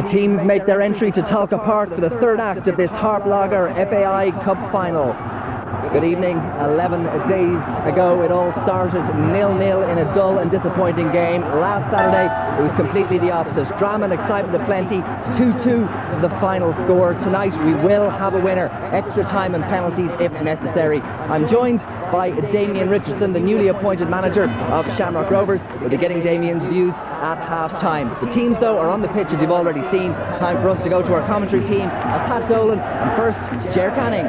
teams make their entry to Talca Park for the third act of this Harp Lager FAI Cup final. Good evening. 11 days ago it all started 0-0 in a dull and disappointing game. Last Saturday it was completely the opposite. Drama and excitement aplenty. 2-2 the final score. Tonight we will have a winner. Extra time and penalties if necessary. I'm joined by Damien Richardson, the newly appointed manager of Shamrock Rovers. We'll be getting Damien's views at half-time. The teams though are on the pitch as you've already seen. Time for us to go to our commentary team. Pat Dolan and first Ger Canning.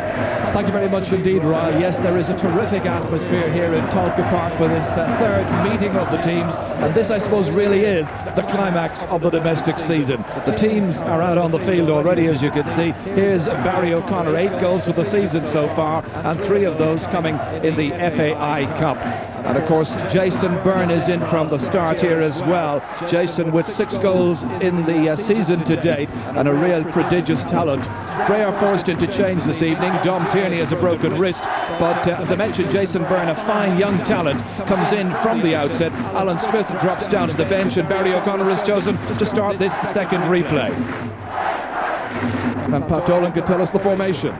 Thank you very much indeed, Ryle. Yes, there is a terrific atmosphere here in Talca Park for this third meeting of the teams, and this I suppose really is the climax of the domestic season. The teams are out on the field already, as you can see. Here's Barry O'Connor, 8 goals for the season so far, and 3 of those coming in the FAI Cup. And of course Jason Byrne is in from the start here as well. Jason with 6 goals in the season to date, and a real prodigious talent. Bray are forced into change this evening. Dom Tierney has a broken wrist, but as I mentioned, Jason Byrne, a fine young talent, comes in from the outset. Alan Smith drops down to the bench, and Barry O'Connor is chosen to start this second replay. And Pat Dolan can tell us the formation.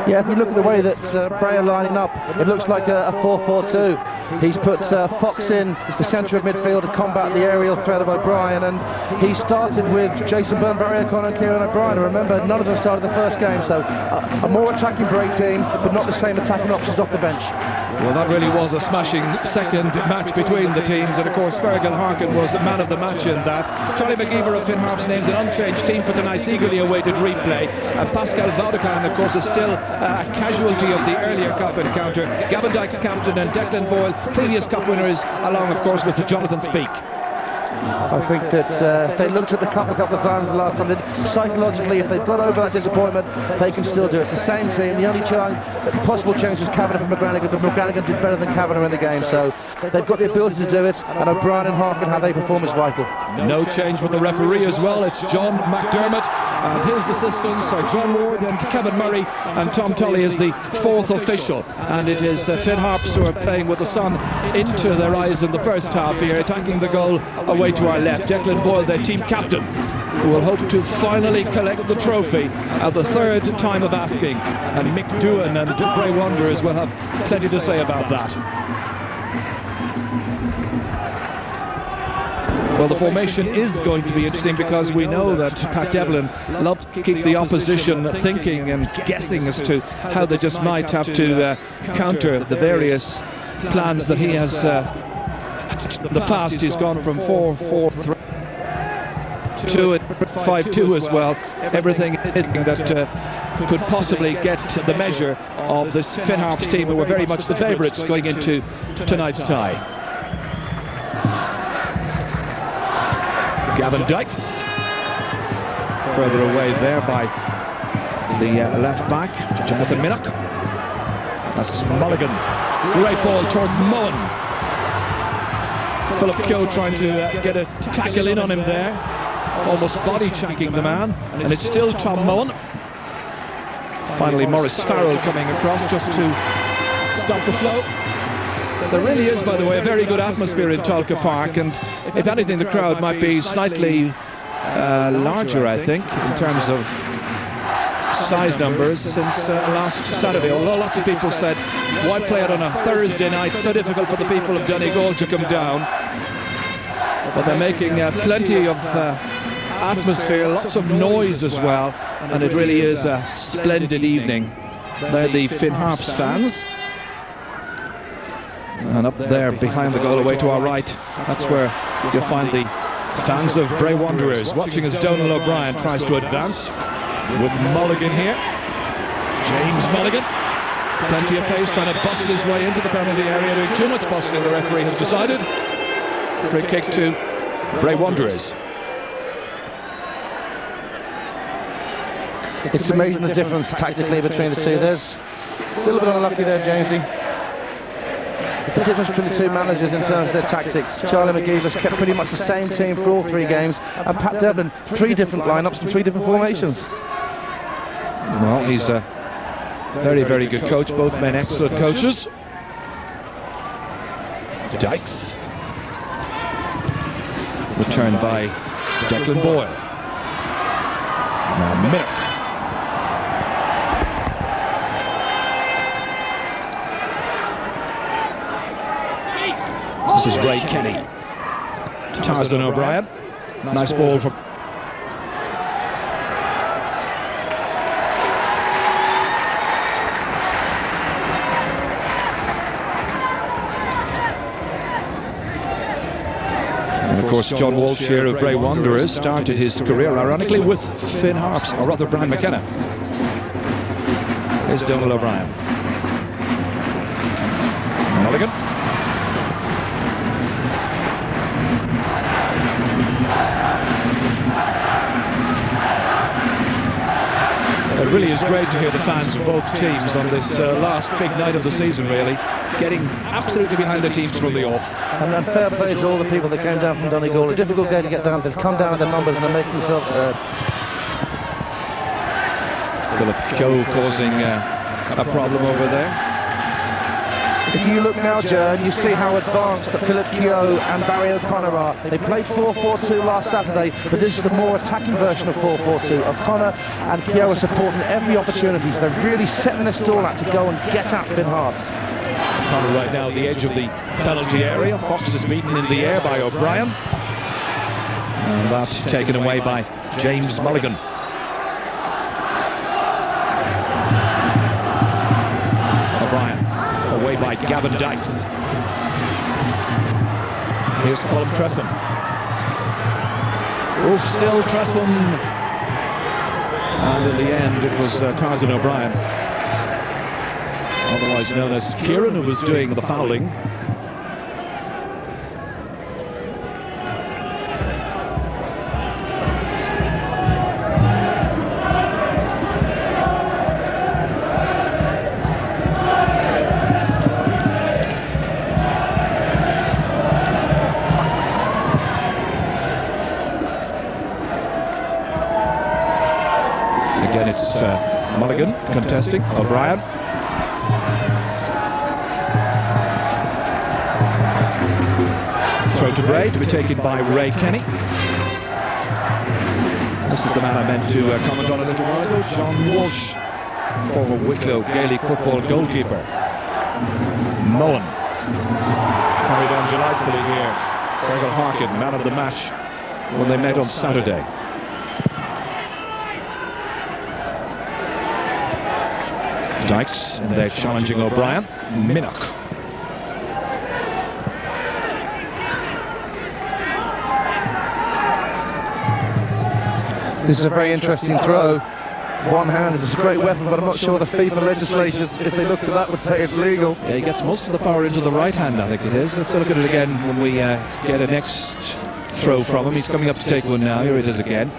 Yeah, if you look at the way that Bray are lining up, it looks like a 4-4-2. He's put Fox in the centre of midfield to combat the aerial threat of O'Brien, and he started with Jason Byrne, Barry O'Connor and Kieran O'Brien. Remember, none of them started the first game, so a more attacking Bray team, but not the same attacking options off the bench. Well, that really was a smashing second match between the teams, and of course Fergal Harkin was the man of the match in that. Charlie McGeever of Finn Harps names an unchanged team for tonight's eagerly awaited replay, and Pascal Vaudekhan, of course, is still a casualty of the earlier cup encounter. Gavin Dyke's captain, and Declan Boyle, previous cup winners, along of course with Jonathan Speake. I think that if they looked at the cup a couple of times the last time, psychologically, if they've got over that disappointment, they can still do it. It's the same team. The only possible change was Kavanagh from McGranagan, but McGranagan did better than Kavanagh in the game, so they've got the ability to do it, and O'Brien and Harkin, how they perform is vital. No change with the referee as well. It's John McDermott and his assistants are John Ward and Kevin Murray, and Tom Tully is the 4th official, and it is Finn Harps who are playing with the sun into their eyes in the first half here, attacking the goal away to our left. Declan Boyle, their team captain, who will hope to finally collect the trophy at the third time of asking, and Mick Doohan and Bray Wanderers will have plenty to say about that. Well, the formation is going to be interesting, because we know that Pat Devlin loves to keep the opposition thinking and guessing as to how they just might have to counter the various plans that he has. In the past he's gone from 4-4-3 to 5-2 as well. Everything that could possibly get the measure of this Finn Harps team, who were very much the favourites going into tonight's tie. Gavin Dykes further away there by the left back, Jonathan Minnock. That's Mulligan. Great ball towards Moen. Philip Keogh trying to get a tackle in on him there, almost body checking the man, and it's still Tom Moen. Finally Maurice Farrell coming across just to stop the flow. There really is, by the way, a very good atmosphere in Talca Park, and if anything the crowd might be slightly larger, I think, in terms of size numbers since last Saturday, although lots of people said, why play it on a Thursday night, so difficult for the people of Donegal to come down. But they're making plenty of atmosphere, lots of noise as well, and it really is a splendid evening. They're the Finn Harps fans. And up there behind the goal away to our right, that's where you'll find the fans of Bray Wanderers, watching as Donal O'Brien tries to advance with Mulligan here. James Mulligan, plenty of pace, trying to bustle his way into the penalty area, doing too much bustling, the referee has decided. Free kick to Bray Wanderers. It's amazing the difference tactically between the two. There's a little bit unlucky there, Jamesy. The difference between the two managers in terms of their tactics. Charlie McGeever's kept pretty much the same team for all 3 games, and Pat Devlin, 3 different lineups and 3 different formations. Well, he's a very, very good coach, both men excellent coaches. Dykes. Returned by Declan Boyle. Now Minnock. This is Ray Kenny. Tarzan O'Brien. Nice ball from... And of course, John Walsh here of Bray Wanderers started his career, ironically, with Finn Harps, or rather Brian McKenna. Here's Donald O'Brien. Mulligan. It really is great to hear the fans of both teams on this last big night of the season, really, getting absolutely behind the teams from the off. And fair play to all the people that came down from Donegal. A difficult game to get down. They've come down with the numbers and they're making themselves heard. Philip Keogh causing a problem over there. If you look now, Joe, you see how advanced that Philip Keogh and Barry O'Connor are. They played 4-4-2 last Saturday, but this is a more attacking version of 4-4-2. O'Connor and Keogh are supporting every opportunity. So they're really setting their stall out to go and get at Finn Harps. O'Connor right now at the edge of the penalty area. Fox is beaten in the air by O'Brien. And that taken away by James Mulligan. O'Brien. Away by Gavin Dykes. Here's Colm Tresson. Oh, still Tresson. And in the end, it was Tarzan O'Brien, otherwise known as Kieran, who was doing the fouling. Again, it's Mulligan contesting. O'Brien. Throw to Bray to be taken by Ray Kenny. This is the man I meant to comment on a little while ago, John Walsh, former Wicklow Gaelic football goalkeeper. Moen. Carried on delightfully here. Fergal Harkin, man of the match when they met on Saturday. Dykes, and they're challenging O'Brien. Minnock. This is a very interesting throw. One-handed, it's a great weapon, but I'm not sure the FIFA legislators, if they looked at that, would say it's legal. Yeah, he gets most of the power into the right hand, I think it is. Let's look at it again when we get a next throw from him. He's coming up to take one now. Here it is again.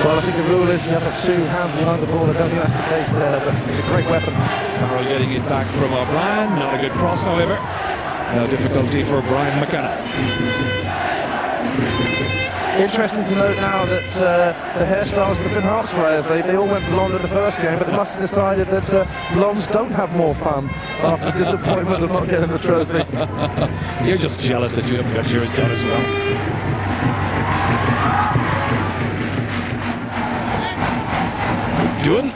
Well, I think the rule is you have to have 2 hands behind the ball. I don't think that's the case there, but it's a great weapon. Farrell getting it back from O'Brien. Not a good cross, however. No difficulty for Brian McKenna. Interesting to note now that the hairstyles of the Finn Harps players, they all went blonde in the first game, but they must have decided that blondes don't have more fun after the disappointment of not getting the trophy. You're just jealous that you haven't got yours done as well. Doing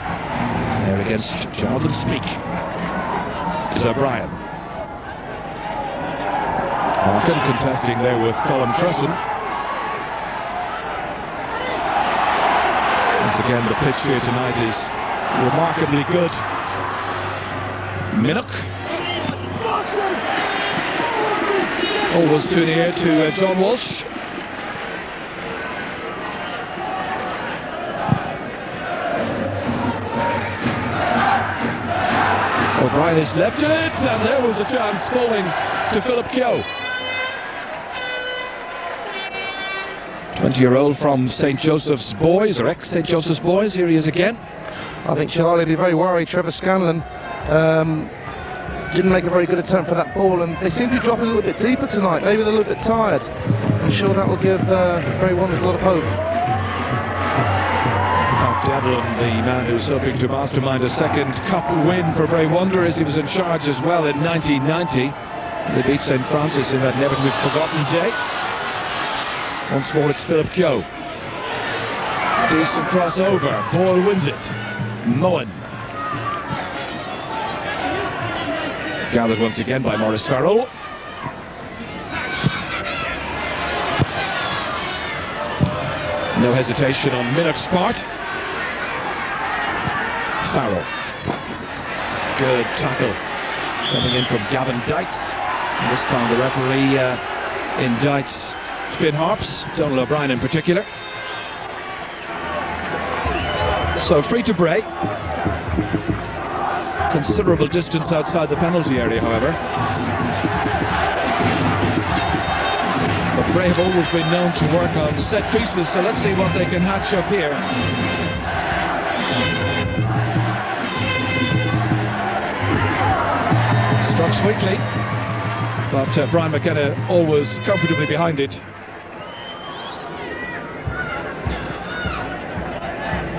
there against Jonathan Speak is O'Brien. Harkin contesting there with Colm Tresson. Once again, the pitch here tonight is remarkably good. Minnock. Always too near to John Walsh. O'Brien has left it, and there was a chance falling to Philip Keogh. 20-year-old from St. Joseph's Boys, or ex-St. Joseph's Boys. Here he is again. I think Charlie will be very worried. Trevor Scanlon didn't make a very good attempt for that ball, and they seem to be dropping a little bit deeper tonight. Maybe they're a little bit tired. I'm sure that will give Bray Wanderers a lot of hope. Devlin, the man who's hoping to mastermind a second cup win for Bray Wanderers. He was in charge as well in 1990. They beat St. Francis in that never-to-be-forgotten day. Once more, it's Philip Keogh. Decent crossover. Boyle wins it. Moen. Gathered once again by Maurice Farrell. No hesitation on Minnock's part. Farrell. Good tackle coming in from Gavin Dites. And this time the referee in Dites, Finn Harps, Donald O'Brien in particular. So free to Bray. Considerable distance outside the penalty area, however. But Bray have always been known to work on set pieces, so let's see what they can hatch up here. Struck sweetly, but Brian McKenna always comfortably behind it.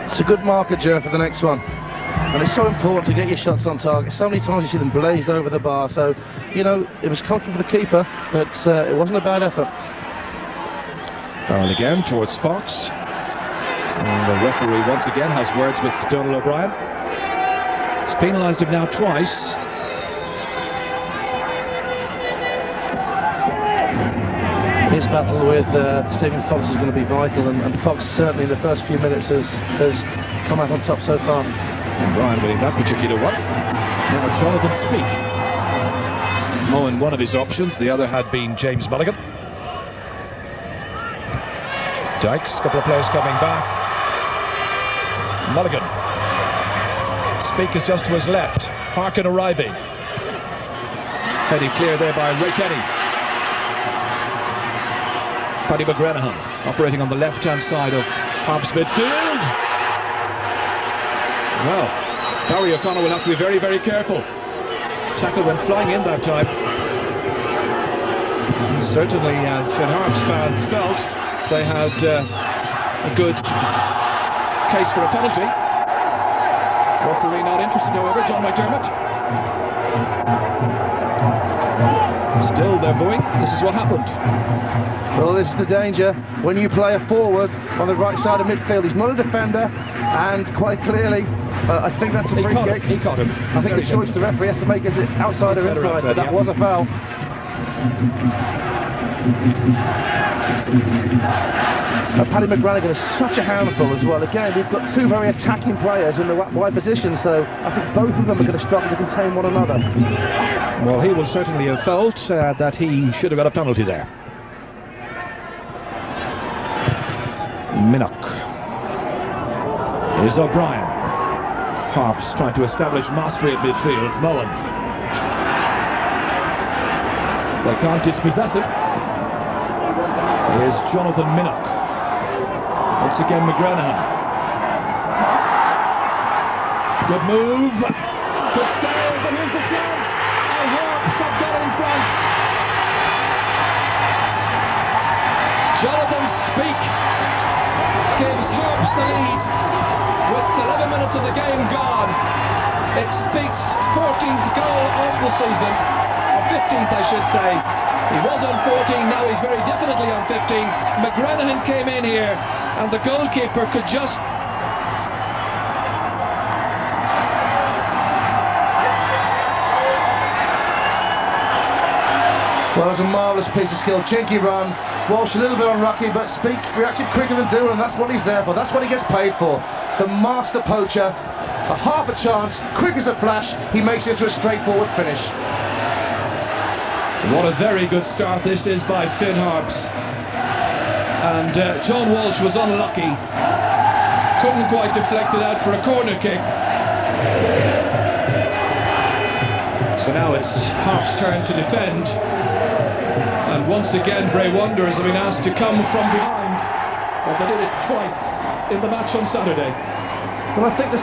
It's a good marker, Joe, for the next one. And it's so important to get your shots on target. So many times you see them blazed over the bar. So, you know, it was comfortable for the keeper, but it wasn't a bad effort. Farrell again towards Fox. And the referee once again has words with Donald O'Brien. He's penalised him now twice. His battle with Stephen Fox is going to be vital, and Fox certainly in the first few minutes has come out on top so far. And Brian winning that particular one. Now Jonathan Speake. Moen one of his options, the other had been James Mulligan. Dykes, a couple of players coming back. Mulligan. Speake is just to his left. Harkin arriving. Heading clear there by Ray Kenny. Paddy McGranahan operating on the left-hand side of Harps midfield. Well, Barry O'Connor will have to be very, very careful. Tackle went flying in that time. Certainly, Finn Harps fans felt they had a good case for a penalty. Referee not interested, however, John McDermott. Still, they're booing. This is what happened. Well, this is the danger when you play a forward on the right side of midfield. He's not a defender, and quite clearly, I think that's a free kick. He caught him. I think the choice the referee has to make is it outside or inside, but that was a foul. Paddy McGranahan is such a handful as well. Again, we've got two very attacking players in the wide position, so I think both of them are going to struggle to contain one another. Well, he will certainly have felt that he should have got a penalty there. Minnock. Here's O'Brien. Harps trying to establish mastery at midfield. Moen. They can't dispossess him. Here's Jonathan Minnock. Once again McGranahan. Good move. Good save, but here's the chance. And Harps have got in front. Jonathan Speake gives Harps the lead with 11 minutes of the game gone. It's Speake's 14th goal of the season, or 15th I should say. He was on 14, now he's very definitely on 15. McGranahan came in here and the goalkeeper could just... Well, it was a marvellous piece of skill, cheeky run. Walsh a little bit unlucky, but Speake reacted quicker than Doolin, and that's what he's there for. That's what he gets paid for. The master poacher, a half a chance, quick as a flash, he makes it into a straightforward finish. What a very good start this is by Finn Harps. And John Walsh was unlucky. Couldn't quite deflect it out for a corner kick. So now it's Harps' turn to defend. And once again, Bray Wanderers have been asked to come from behind. Well, they did it twice in the match on Saturday. Well, I think the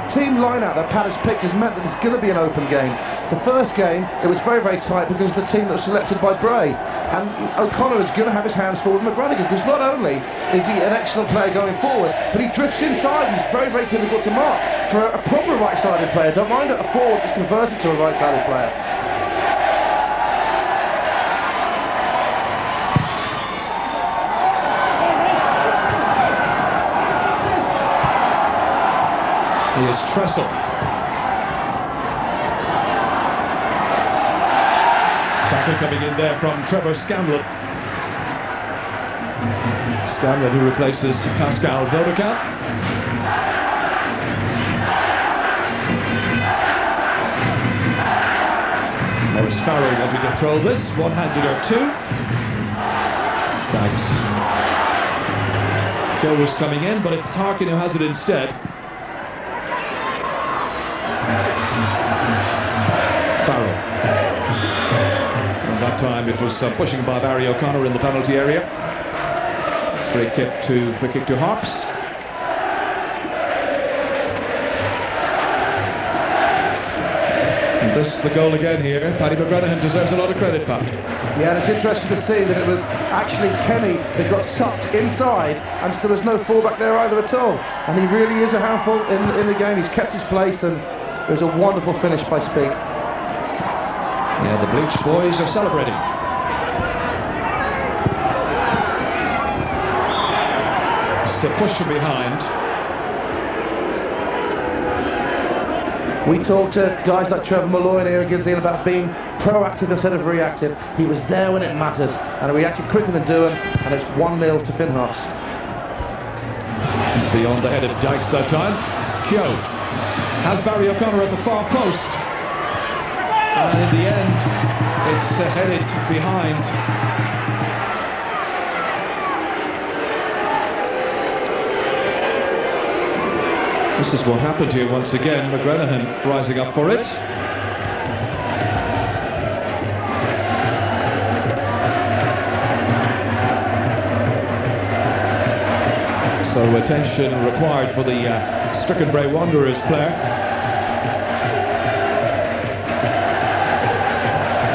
team line-out that Pat has picked has meant that it's going to be an open game. The first game, it was very, very tight because of the team that was selected by Bray. And O'Connor is going to have his hands full with McGranahan, because not only is he an excellent player going forward, but he drifts inside and it's very, very difficult to mark for a proper right-sided player. Don't mind a forward that's converted to a right-sided player. Here's Tressel. Tackle coming in there from Trevor Scanlon. Scanlon, who replaces Pascal Vodicant. Maurice Farrell wanting to throw this, one-handed or two. Thanks. Kill was coming in, but it's Harkin who has it instead. Farrell. And that time it was pushing by Barry O'Connor in the penalty area. Free kick to Harps. And this, the goal again here. Paddy McGranahan deserves a lot of credit, Pat. Yeah, and it's interesting to see that it was actually Kenny that got sucked inside, and there was no fullback there either at all. And he really is a handful in the game. He's kept his place, and it was a wonderful finish by Speak. Yeah, the Bleach boys are celebrating. It's a push from behind. We talked to guys like Trevor Malloy here against Ian about being proactive instead of reactive. He was there when it mattered, and he reacted quicker than doing, and it's 1-0 to Finn Harps. Beyond the head of Dykes that time. Keogh has Barry O'Connor at the far post. And in the end, it's headed behind. This is what happened here once again. McGranahan rising up for it. So attention required for the stricken Bray Wanderers player.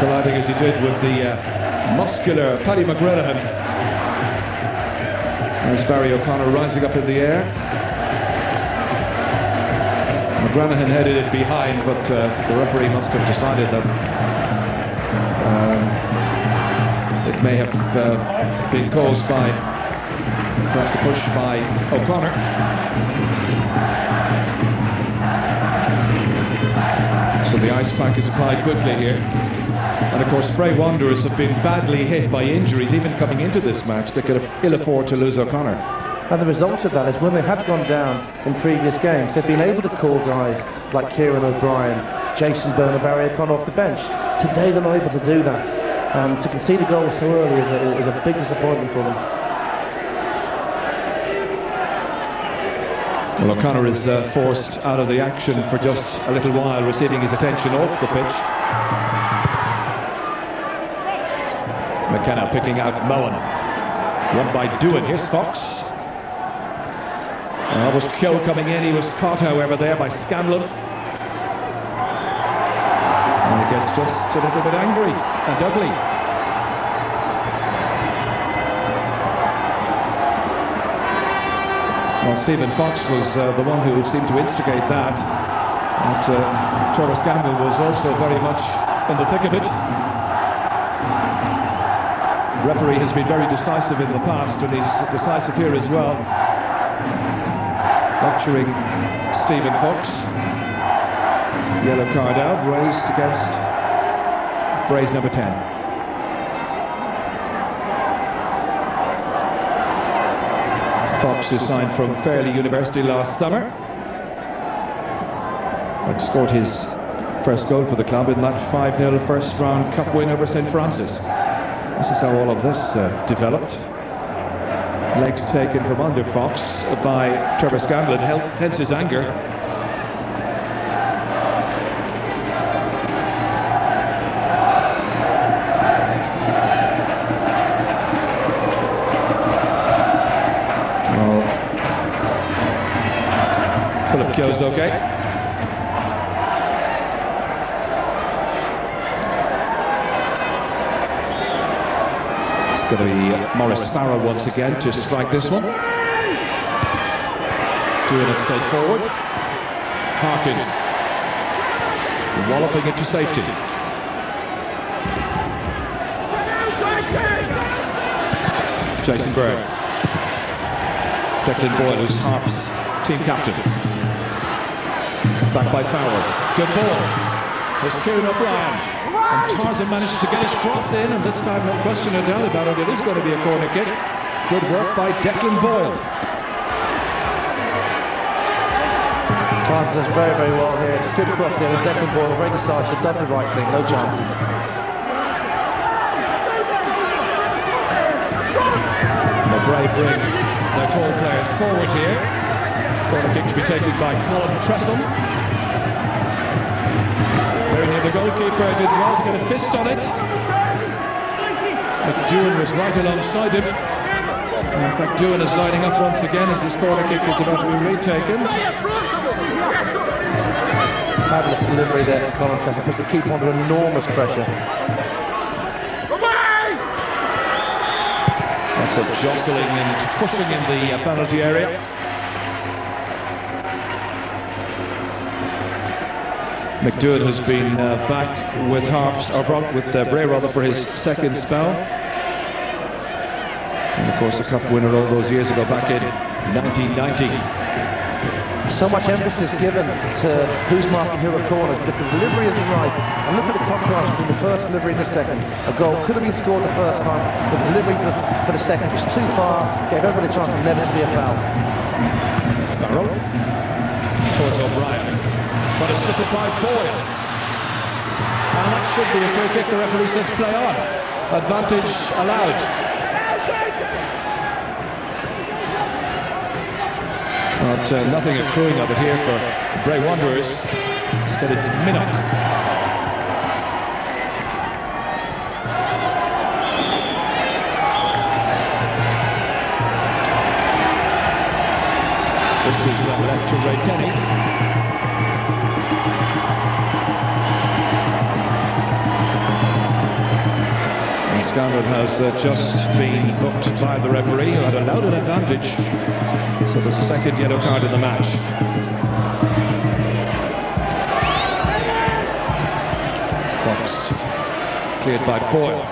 Colliding as he did with the muscular Paddy McGranahan. There's Barry O'Connor rising up in the air. McGranahan headed it behind, but the referee must have decided that it may have been caused by perhaps a push by O'Connor. So the ice pack is applied quickly here. And of course, Bray Wanderers have been badly hit by injuries, even coming into this match. They could have ill afford to lose O'Connor. And the result of that is when they had gone down in previous games, they've been able to call guys like Kieran O'Brien, Jason Byrne and Barry O'Connor off the bench. Today they're not able to do that. To concede a goal so early is a big disappointment for them. Well, O'Connor is forced out of the action for just a little while, receiving his attention off the pitch. McKenna picking out Moen. Won by Doohan. Here's Fox. That was Keogh coming in. He was caught, however, there by Scanlon. And he gets just a little bit angry and ugly. Well, Stephen Fox was the one who seemed to instigate that. And Trevor Scanlon was also very much in the thick of it. The referee has been very decisive in the past, and he's decisive here as well. Lecturing Stephen Fox. Yellow card out, raised against Bray's number 10. Fox, who signed from Fairleigh University last summer, and scored his first goal for the club in that 5-0 first-round cup win over St Francis. This is how all of this developed. Legs taken from under Fox by Trevor Scanlon, hence his anger. Well, Philip Keogh's okay. It's going to be Maurice Farrell once again to strike this one. Doing it straight forward. Harkin walloping it to safety. Jason Byrne. Declan Boyle, who's Harps' team captain. Back by Farrell. Good ball. There's Kieran O'Brien. And Tarzan managed to get his cross in, and this time, no question or doubt about it, it is going to be a corner kick. Good work by Declan Boyle. Tarzan does very, very well here. It's a good cross here, and Declan Boyle, very decisive, does the right thing, no chances. Bray bring their tall players forward here. Corner kick to be taken by Colin Tresson. Very near the goalkeeper, did well to get a fist on it. But Doohan was right alongside him. In fact, Doohan is lining up once again as this corner kick is about to be retaken. Fabulous delivery there from Colin Tresson, puts the keeper under enormous pressure. Lots of jostling and pushing in the penalty area. McDoohan has been back with Harps, or with Bray rather, for his second spell. And of course, the cup winner all those years ago, back in 1990. So much emphasis given to who's marking who at corners, but if the delivery isn't right, and look at the contrast between the first delivery and the second. A goal could have been scored the first time, but the delivery for the second was too far, gave everybody a chance of never to be a foul. Farrell towards O'Brien, but a slip by Boyle. And that should be a free kick. The referee says play on. Advantage allowed. But nothing accruing of it here for Bray Wanderers. Instead it's Minnock. This is left to Ray Kenny. And Scanlon has just been booked by the referee, who had allowed an advantage. So there's a second yellow card in the match. Fox cleared by Boyle.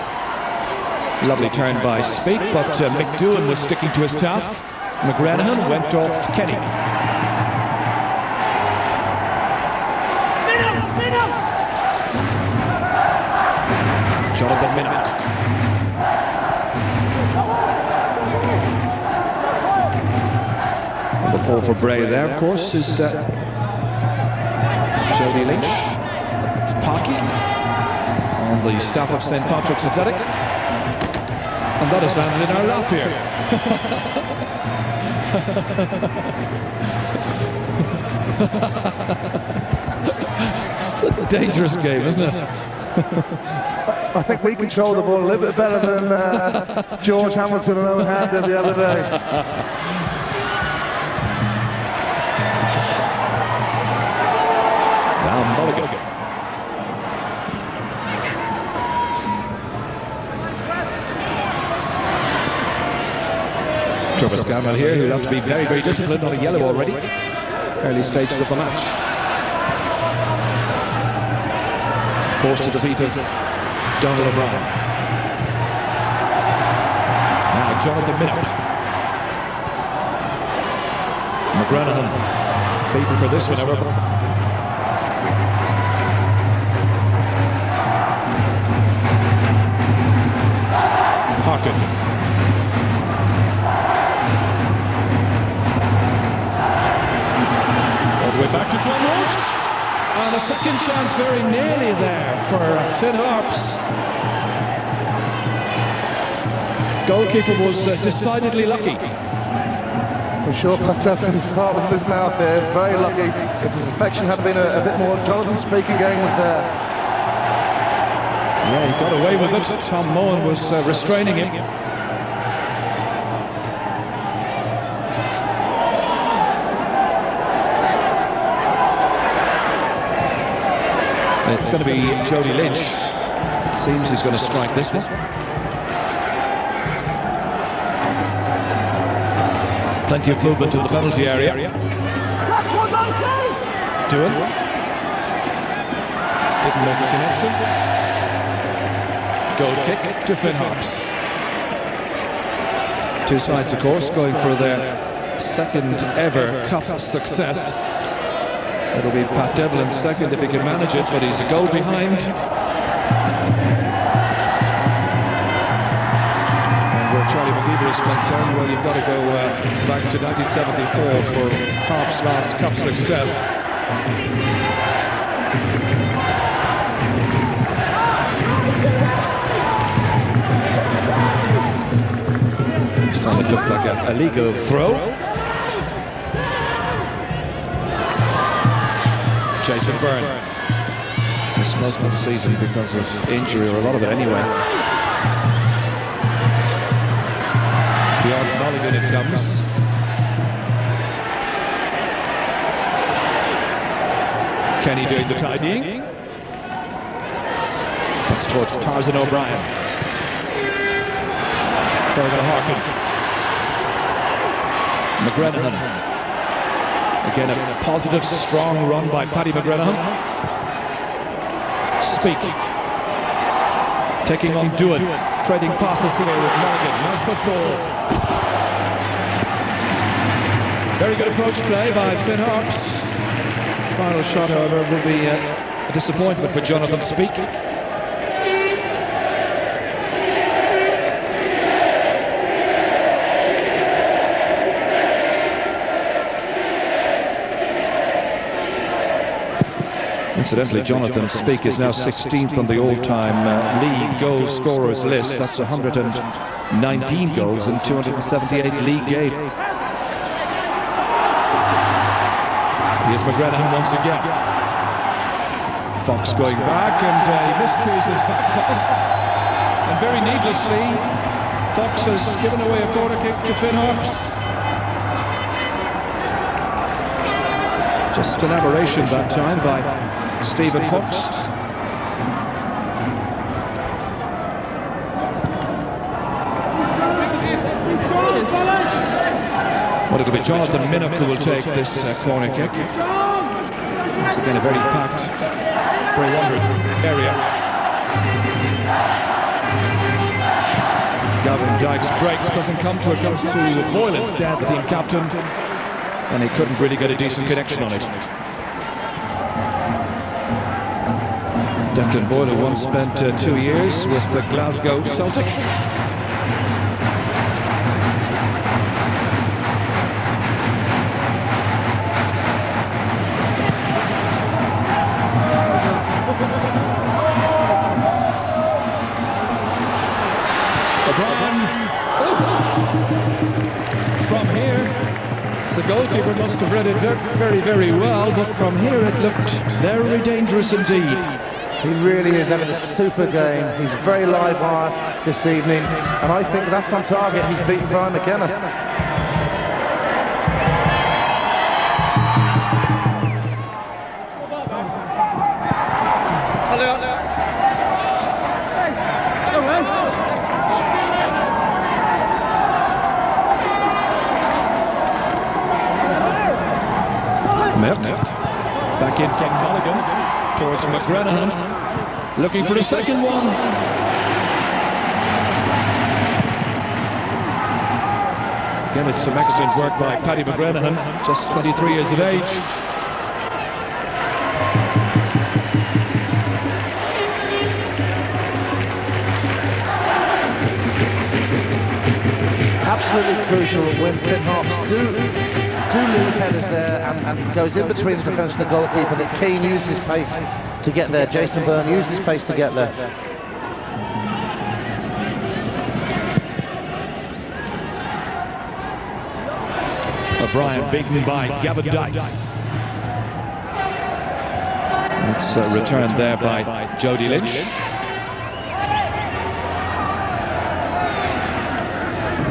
Lovely turn by Speak, but McDoohan was sticking to his task. McGranahan went off Kenny. Jonathan Minnock. The fall for Bray there, of course, is Jody Lynch, Parky, on the staff of St. Patrick's Athletic. And that has landed in our lap here. It's a dangerous game, isn't it? I think we control the ball a little bit better than George Hamilton and Owen Hand did the other day. Trevor Scanlon here, who'll have to be very, very disciplined on a yellow already. Early stages of the match. Forced to defeat of Donald O'Brien. Now Jonathan Minnock. McGranahan beaten for this one, however. Harkin. We're back to John Woods, and a second chance very nearly there for Finn Harps. Goalkeeper was decidedly lucky. For sure, Patel Finn's heart was in his mouth there, very lucky. If his affection had been a bit more, Jonathan Speak again was there. Yeah, he got away with it. Tom Mohan was restraining him. It's going to be Jody Lynch. It seems he's going to strike this one. Plenty of movement in the penalty area. Doohan. Didn't make a connection. Goal kick to Finn Harps. Two sides, of course, going for their second ever cup success. It'll be Pat Devlin's second if he can manage it, but he's a goal behind. And where Charlie McGeever is concerned, well, you've got to go back to 1974 for Harps' last Cup success. This time it looked like a legal throw. Jason Byrne missed most of the season because of injury, or a lot of it anyway. Beyond Mulligan it comes. Kenny doing the tidying. That's towards Tarzan O'Brien. Further Harkin. McGrenahan. Again, a positive, strong run by Paddy McGrenahan. Speak. Taking on Dewitt. Trading passes here with Mulligan. Nice football. Very good approach play by Finn Harps. Final shot, however, will be a disappointment for Jonathan Speak. Incidentally, Jonathan Speak is now 16th on the all-time league goal scorers list. That's 119 goals in 278 league games. Here's McGrenahan once again. Fox going back, and he miscues his back pass. And very needlessly, Fox has given away a corner kick to Finn Harps. Just an aberration that time by Stephen Fox. Well, it'll be Jonathan Minnock who will take this corner kick. Once again, a very packed Bray 100 area. Gavin Dykes breaks, doesn't come to it, comes to Boyle instead, the team captain, and he couldn't really get a decent connection on it. Declan Boyle, who once spent 2 years with Glasgow Celtic. O'Brien. From here, the goalkeeper must have read it very, very well, but from here it looked very dangerous indeed. He really is having a super game. He's very live wire this evening, and I think that's on target. He's beaten Brian McKenna. Merck back in from Mulligan towards McGrenahan, looking for the second one. Again, it's some excellent work by Paddy McGrenahan, just 23 years of age. Absolutely crucial when Finn Harps do lose headers there and goes in between the defence and the goalkeeper, that Keane uses pace to get there. Jason Byrne uses pace to get there. O'Brien beaten by Gavin Dykes. It's returned there by Jody Lynch.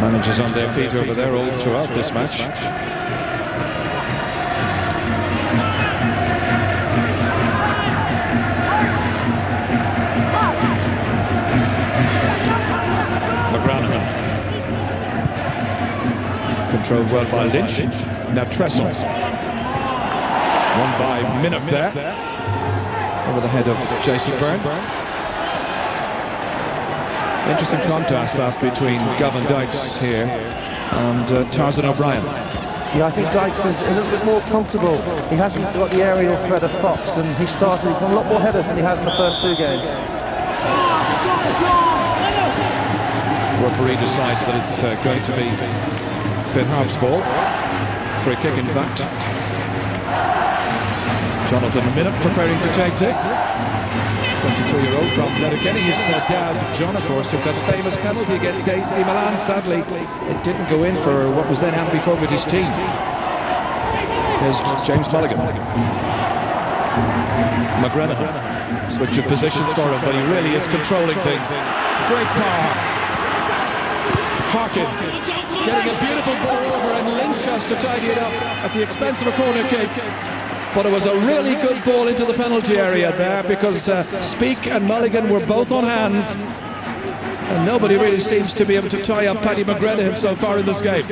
Managers on their feet over there all throughout this match. McGrenahan. Controlled well by Lynch. Now Tressel. Won by Minnock there. Over the head of Jason Byrne. Interesting contrast that between Gavin Dykes here and Tarzan O'Brien. Yeah, I think Dykes is a little bit more comfortable. He hasn't got the aerial threat of Fox, and he's got a lot more headers than he has in the first 2 games. Referee decides that it's going to be Finn Harps' ball. Free kick, in fact. Jonathan Minnick preparing to take this. 22-year-old from Letterkenny. His dad, John, of course, took that famous penalty against AC Milan. Sadly, it didn't go in for what was then Andy Fogarty's team. Here's James Mulligan. McGrenahan. Switch of positions for him, but he really is controlling things. Great power. Harkin getting a beautiful ball over, and Lynch has to tidy it up at the expense of a corner kick. But it was a really good ball into the penalty area there, because Speak and Mulligan were both on hands, and nobody really seems to be able to tie up Paddy McGrenahan so far in this game.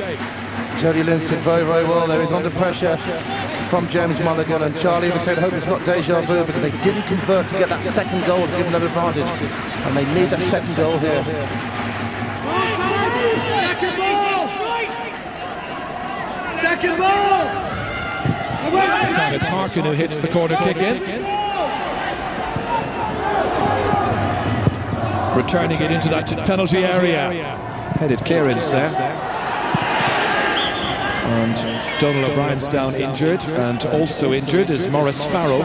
Jody Lynch did very, very well there. He's under pressure from James Mulligan, and Charlie even said, hope it's not deja vu, because they didn't convert to get that second goal to give them that advantage, and they need that second goal here. Second ball! This time it's Harkin who hits the corner kick in. Returning it into that penalty area. Headed clearance there. And Donald O'Brien's down injured, and also injured is Maurice Farrell.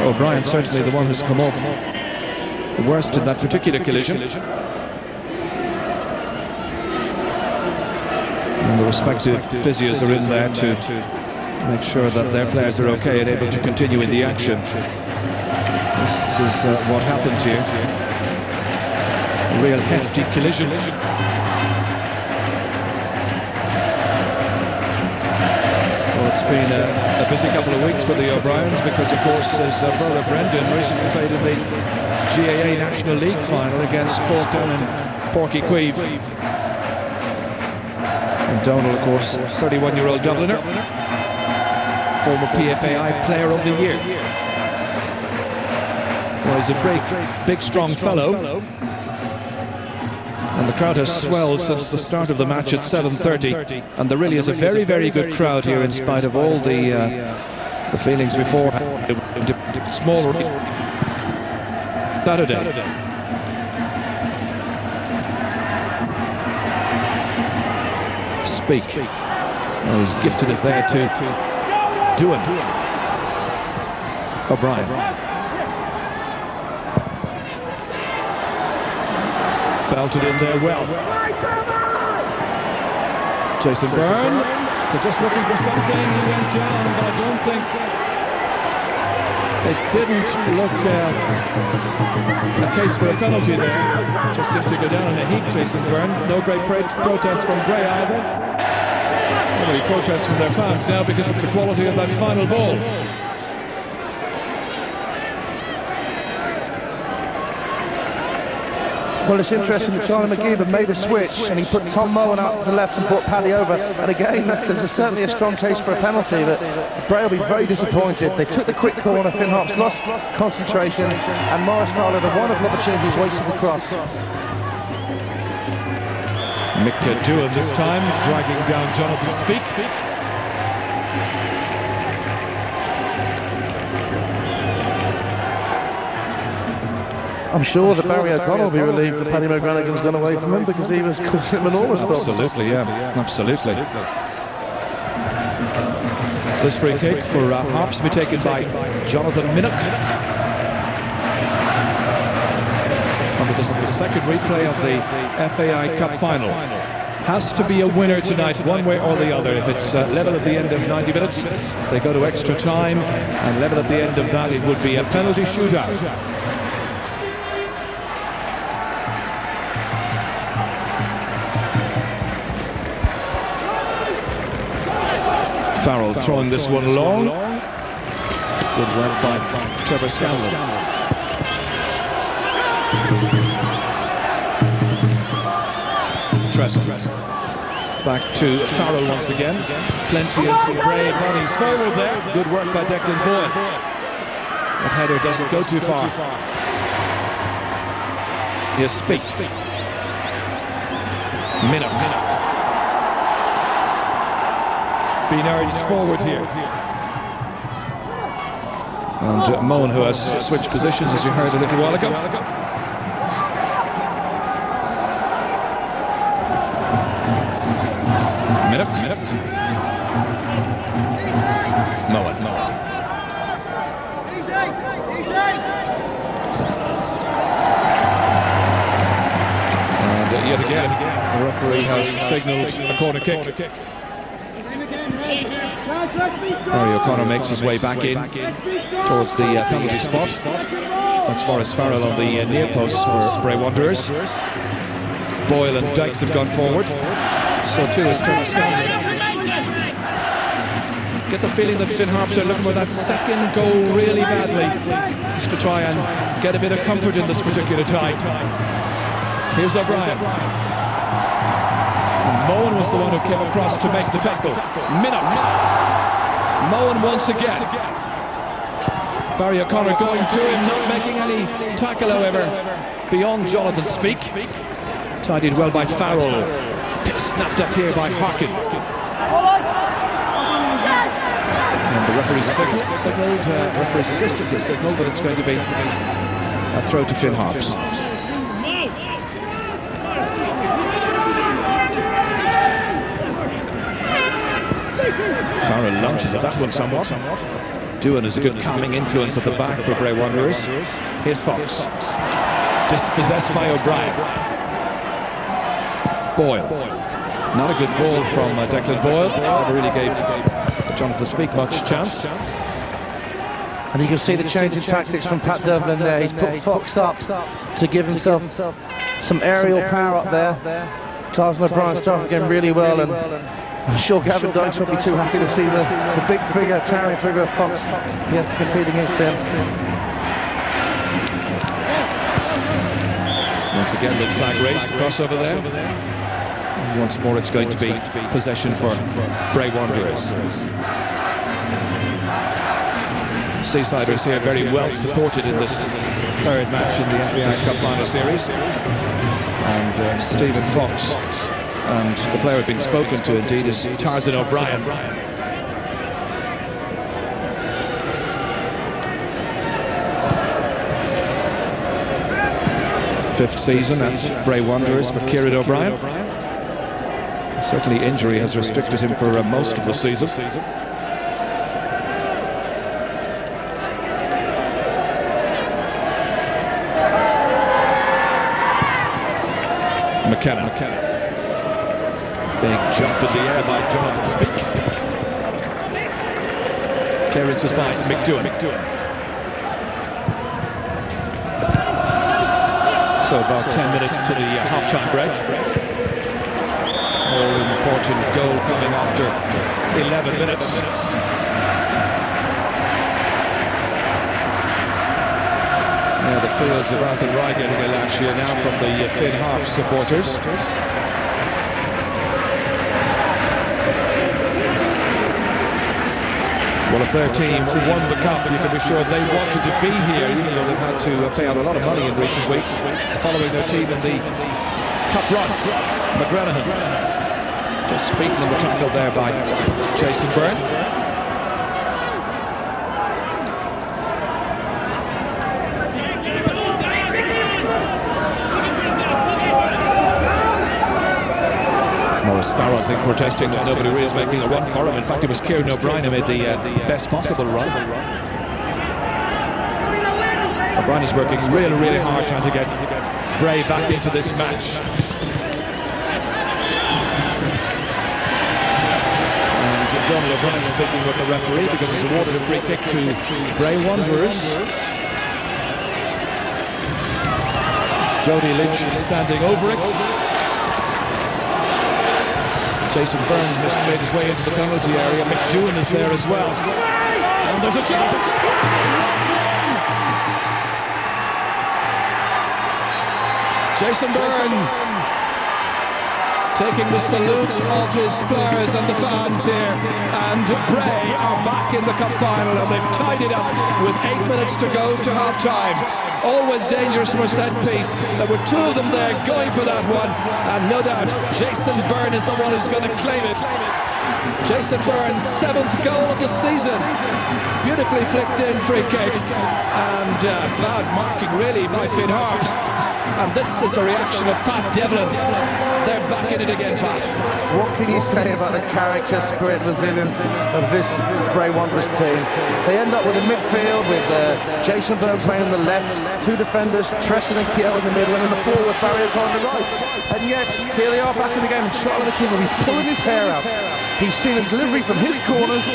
O'Brien certainly the one who's come off worst in that particular collision. And the respective physios are in there to make sure that their players are okay and able to continue in the action. This is what happened here. A real hefty collision. Well, it's been a busy couple of weeks for the O'Briens, because of course his brother Brendan recently played in the GAA National League final against Cork down in Porky Queeve. And Donald, of course, 31-year-old Dubliner, former PFAI Player of the Year. Well, he's a big, strong fellow, and the crowd has swelled since the start of the match at 7:30, and there really is a very, very good crowd here, in spite of all the feelings before. Smaller Saturday. Speak. Oh, he's gifted it there to Doohan. O'Brien. Belted in there well. Jason Byrne. They're just looking for something. He went down, but I don't think it didn't look a case for a penalty there. Just seemed to go down in a heap, Jason Byrne. No great protest from Bray either. Nobody protests from their fans now because of the quality of that final ball. Well, it's interesting that Charlie McGeever made a switch, and he put Tom Mowen out to the left and brought Paddy over. And again, there's certainly a strong case for a penalty, but Bray will be very disappointed. They took the quick corner, Finn Harps lost concentration, and Maurice Farrell had a wonderful opportunity, he's wasted the cross. Mick Doohan this time, dragging down Jonathan Speak. I'm sure that Barry O'Connell will be relieved that Paddy McGrenahan's gone away from him, because he was causing him enormous problems. Absolutely, yeah, absolutely. This free kick for Harps to be taken by Jonathan Minnick. This is the second replay of the FAI Cup final. Has to be a winner tonight, one way or the other. If it's level at the end of 90 minutes, they go to extra time, and level at the end of that, it would be a penalty shootout. Farrell throwing this one long. Good work by Trevor Scanlon. Back to Farrell once again. Plenty of brave bodies forward there. Good work by Declan Boyd. That header doesn't go too far. Here's Speak. Minnock. Being urged forward here. And Moen, who has switched positions, as you heard a little while ago. Minnock. Moen. And yet again, the referee has signalled a corner kick. Barry O'Connor makes his way back in towards the penalty spot. That's Maurice Farrell on the near post for Bray Wanderers. Boyle and Dykes have gone forward. So too is Tony Scanlon. Get the feeling that Finn Harps are looking for that second goal really badly, just to try and get a bit of comfort in this particular tie. Here's O'Brien. Moen was the one who came across to make the tackle. Minnock. Moen once again. Barry O'Connor going to him, not making any tackle, however, beyond Jonathan Speak. Tidied well by Farrell. Snapped up here by Harkin. And the referee's signalled, referee's assistant has signalled that it's going to be a throw to Finn Harps. Farrell lunges at that one somewhat. Doohan is a good calming influence at the back for Bray Wanderers. Here's Fox. Dispossessed by O'Brien. Boyle. Not a good ball from Declan Boyle. Never really gave Jonathan Speak much chance. And you can see the change in tactics from Pat Devlin there. He's put Fox up to give himself some aerial power up there. Tarzan O'Brien started again really well, and I'm sure Gavin Dykes won't be too happy to see the big figure, towering figure of Fox. He has to compete against him. Once again, the flag raised, crossover there. And once more, it's going to be possession for Bray Wanderers. Seasiders here very well supported in this third match in the FAI Cup final series. And Stephen Fox, and the player being spoken to indeed is Tarzan O'Brien. Fifth season at Bray Wanderers for Kieran O'Brien. Certainly injury has restricted him for most of the season. McKenna. Big jump in the air by Jonathan Speak. Clearances by McDoohan. So about 10 minutes to the half-time break. All important goal coming after 11 minutes. Now the fields of Arthur Rye getting a lash here now from the Finn Harps supporters. Well, if their team won the cup, you can be sure they wanted to be here, even though they've had to pay out a lot of money in recent weeks following their team in the cup run. McGranahan just beaten on the tackle there by Jason Byrne. Maurice Farrell, I think, protesting that nobody really is making a run for him. In fact, it was Kieran O'Brien who made the best possible run. O'Brien is working really hard trying to get Bray back into this match. And Donald O'Brien speaking with the referee because he's awarded a free kick to Bray Wanderers. Jody Lynch standing over it. Jason Byrne made his way into the penalty area. McDoohan is there as well. And there's a chance! Jason Byrne taking the salute of his players and the fans here. And Bray are back in the cup final, and they've tied it up with 8 minutes to go to half-time. always dangerous from a set piece. There were two of them there going for that one, and no doubt Jason Byrne is the one who's going to claim it. Jason Byrne's 7th goal of the season. Beautifully flicked in free kick, and bad marking really by Finn Harps. And this is the reaction of Pat Devlin. They're back in it again, Pat. What can you say about the character, spirit, resilience of this Bray Wanderers team? They end up with a midfield with Jason Byrne playing on the left, two defenders, Tresson and Keogh in the middle, and then the forward barrier on the right. And yet, here they are back in the game, and Charlie McKean will be pulling his hair out. He's seen a delivery from his corners,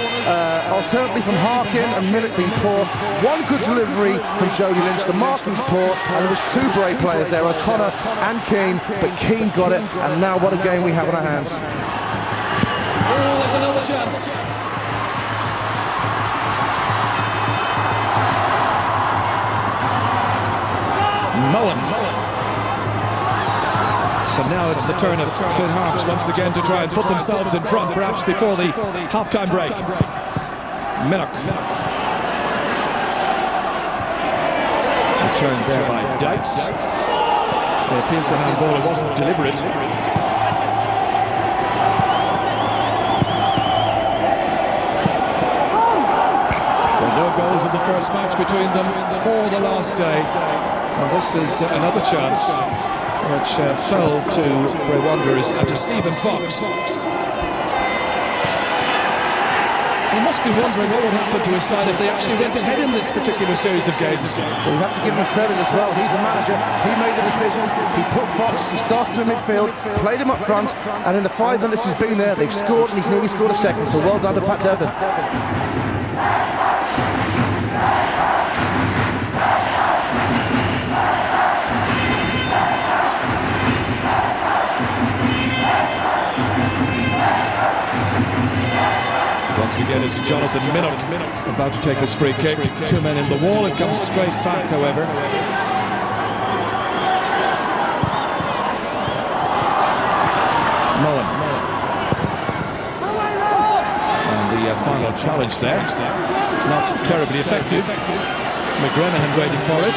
alternately from Harkin and Minnick being poor. One good delivery from Jody Lynch, the mark was poor, and there was two Bray players there, O'Connor and Keane, but Keane got it, and now what a game we have on our hands. Oh, there's another chance. Moen. So now it's the turn of Finn Harps once again to try and put themselves in front, perhaps before the half-time break. Minnock. Returned there by Dykes. They appealed for handball, it wasn't deliberate. There were no goals in the first match between them for the last day. And this is another chance which fell to Bray Wanderers and to Stephen Fox. He must be wondering what would happen to his side if they actually went ahead in this particular series of games. Well, we have to give him credit as well. He's the manager. He made the decisions. He put Fox, he started in midfield, played him up front, and in the 5 minutes he's been there, they've scored, and he's nearly scored a second. So well done to Pat Devlin. Once again, it's Jonathan Minnock about to take this free kick. Two men in the wall. It comes straight back, however. Moen. And the final challenge there. Not terribly effective. McGrenahan waiting for it.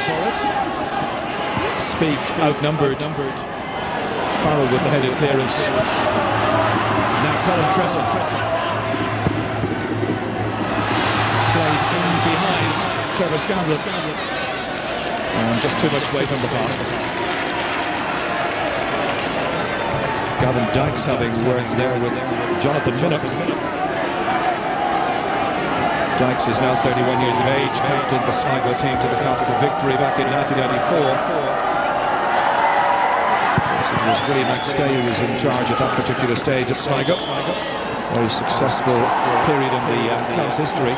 Speak outnumbered. Farrell with the headed clearance. Now Colin Tresson. Behind Trevor Scanlon, and just too much weight on the pass. Gavin Dykes having words there with Jonathan Minnock. Dykes is now 31 years of age, captained the Sligo team to the capital victory back in 1994. Yes, it was Willie McStay who was in charge at that particular stage of Sligo. Very successful period in the club's history.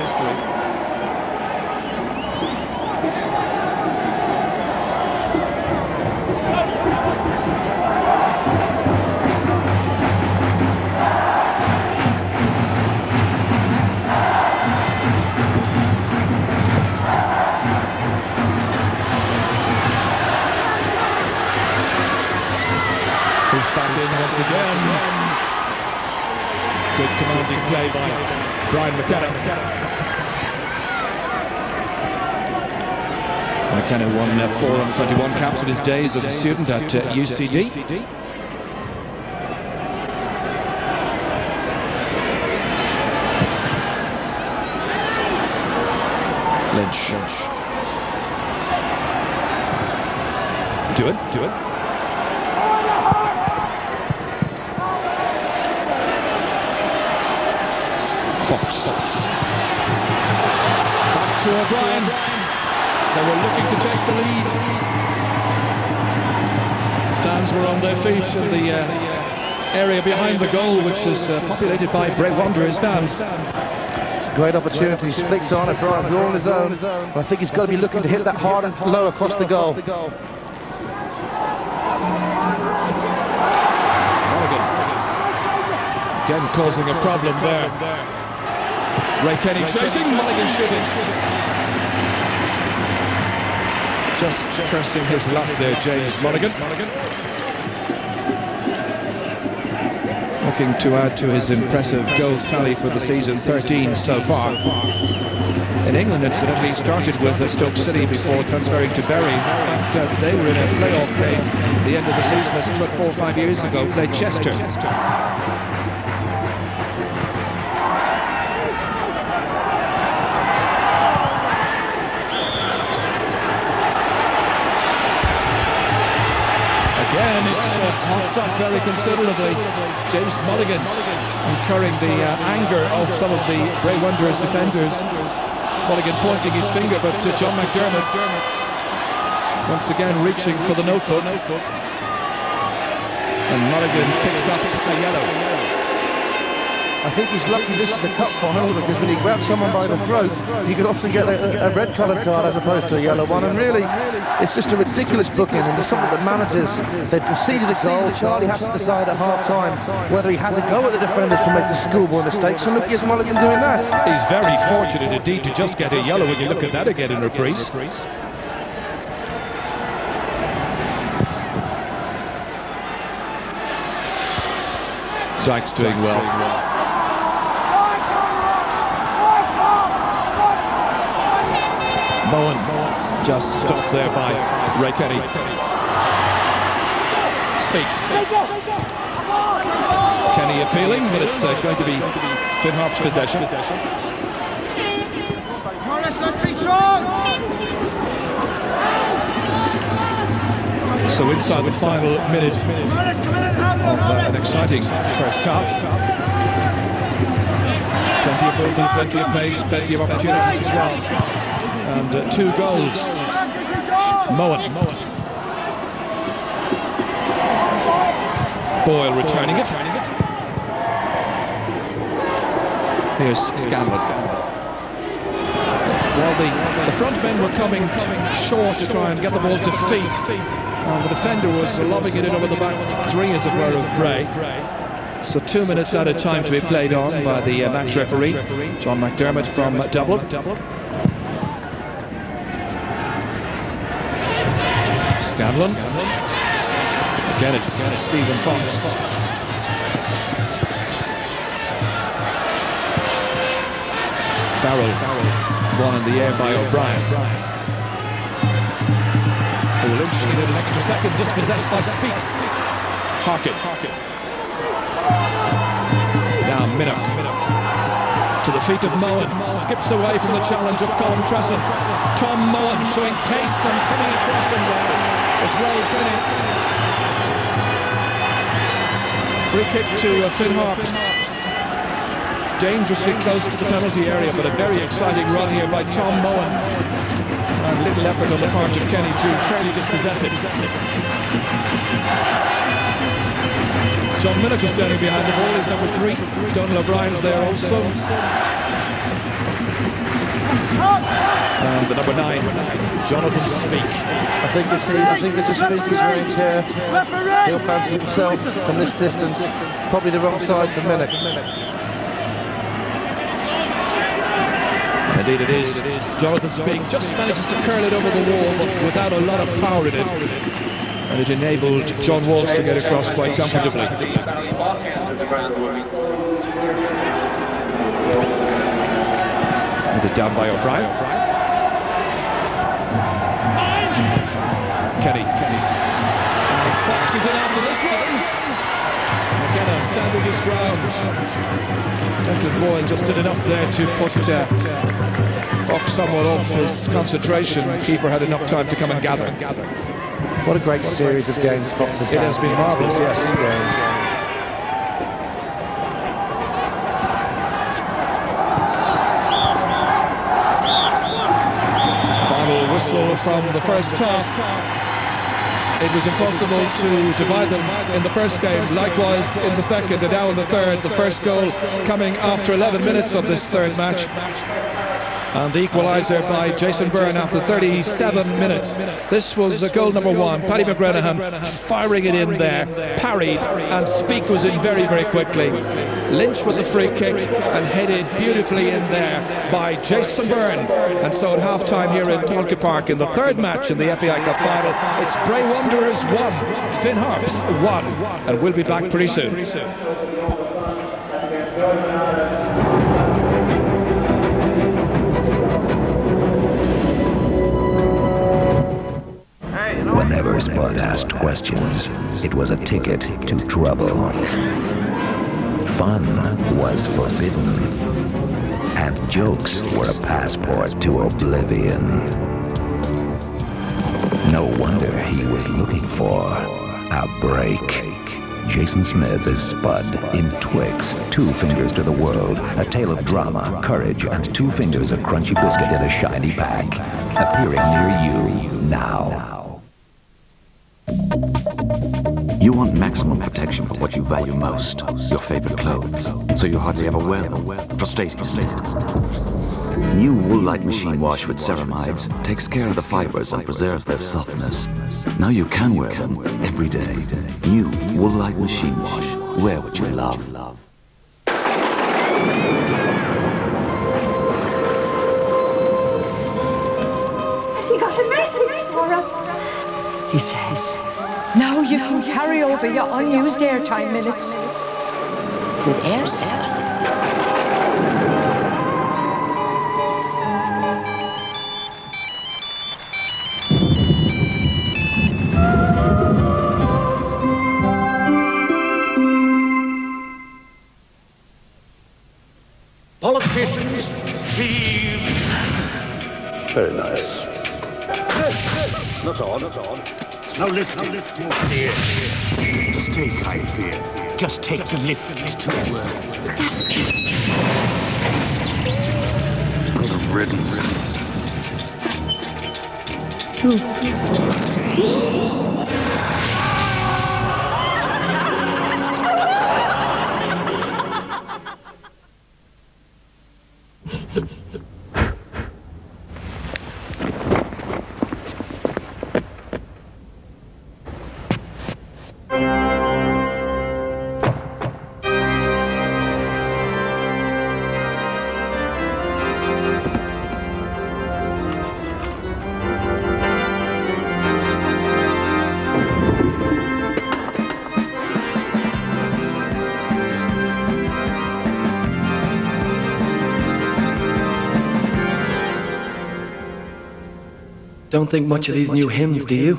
Who's back in once again. Good commanding play by Brian McKenna. McKenna won 4 on 21 caps in his days as a student at UCD. Lynch. Do it. Fox. Back to O'Brien. They were looking to take the lead. Fans were on their feet in the area behind the goal, which is populated by Bray Wanderers fans. Great opportunity, he flicks on, O'Brien's all on his own, but I think he's got to be looking to hit that hard and low across the goal. Again causing a problem there. Ray Kenny chasing, Mulligan shooting. Just pressing his luck there, James Mulligan. Looking to add to his impressive goals tally for the season, 13 so far. In England, incidentally, he started with Stoke City before transferring to Bury. But they were in a playoff game at the end of the season, I think about 4 or 5 years ago, played Chester. Again, it's hots up very considerably. James Mulligan incurring the anger of some of the Bray Wanderers defenders. Mulligan pointing his finger, but John McDermott once again reaching for the notebook. And Mulligan picks up a yellow. I think he's lucky this is a cup final, because when he grabs someone by the throat, you can often get a red-coloured card as opposed to a yellow one, and really, it's just a ridiculous booking, and there's something that managers, they've conceded a goal. Charlie has to decide at half-time whether he has a go at the defenders for making schoolboy mistakes, and look, here's Mulligan doing that. He's very fortunate indeed to just get a yellow when you look at that again in reprise. Dyke's doing well. Moen just stopped there by Ray Kenny. Speaks. Kenny appealing, but it's going to be Finn Harps' possession. Let's be strong! So inside the final minute of an exciting first half. Plenty of building, plenty of pace, plenty of opportunities as well. And 2 goals. Moen. Boyle returning it. Here's Scanlon. Well, the front men were coming short to try and get the ball to feet. And the defender was lobbing it in over the back 3, as it were, of Bray. So 2 minutes out of time to be played on by the match referee, John McDermott from Dublin. Scanlon. Again, it's Stephen Fox. Farrell won in the air by O'Brien. Lynch needed an extra second, dispossessed by Speaks. Harkin. Now Minnock. To the feet of Moen, skips away from the challenge of Colin Tresson. Tom Moen showing pace and coming across him there. It's Ray Kenny. Free kick to Finn Harps. Dangerously close to the penalty area, but a very exciting run here by Tom Moen. And little effort on the part of Kenny to fairly dispossess it. John Minnock is standing behind the ball, he's number 3. Donald O'Brien's there also. And the number 9, Jonathan Speak. I think it's a Speaker's range here. He'll fancy himself from this distance. Probably the wrong side for Minnock. Indeed it is. Jonathan Speak just manages to curl it over the wall, but without a lot of power in it. And it enabled John Walsh to get across quite comfortably. Handed down by O'Brien. Kenny. And Fox is in after this one. McKenna standing his ground. Declan Boyle just did enough there to put Fox somewhat off his concentration. The keeper had enough time to come and gather. What a great series of games Fox has had. It has been marvellous, yes. Final whistle from the first half. It was impossible to divide them in the first game, likewise in the second, and now in the third. The first goal coming after 11 minutes of this third match. And the equaliser by Jason Byrne after 37 minutes. This was goal number 1. Paddy McGranahan firing it in there, parried, and Speak was in very, very quickly. Lynch with the free kick and headed beautifully in there by Jason Byrne. And so at half-time here in Tolka Park in the third match in the FAI Cup final, it's Bray Wanderers 1, Finn Harps 1, and we'll be back pretty soon. Whenever Spud asked questions, it was a ticket to trouble. Fun was forbidden, and jokes were a passport to oblivion. No wonder he was looking for a break. Jason Smith is Spud in Twix, 2 Fingers to the World, a tale of drama, courage, and 2 fingers of crunchy biscuit in a shiny pack. Appearing near you now. You want maximum protection for what you value most, your favorite clothes, so you hardly ever wear them. Frustrating, isn't it? New Wool Light Machine Wash with ceramides takes care of the fibers and preserves their softness. Now you can wear them every day. New Wool Light Machine Wash. Wear what you love. Has he got a message for us? He says, now you can carry over your unused airtime minutes with AirSaves. Politicians, thieves. Very nice. Not on. Now listen, dear. Stay high, fear. Just take the lift to work. Good riddance. Don't think much of these new hymns, do you?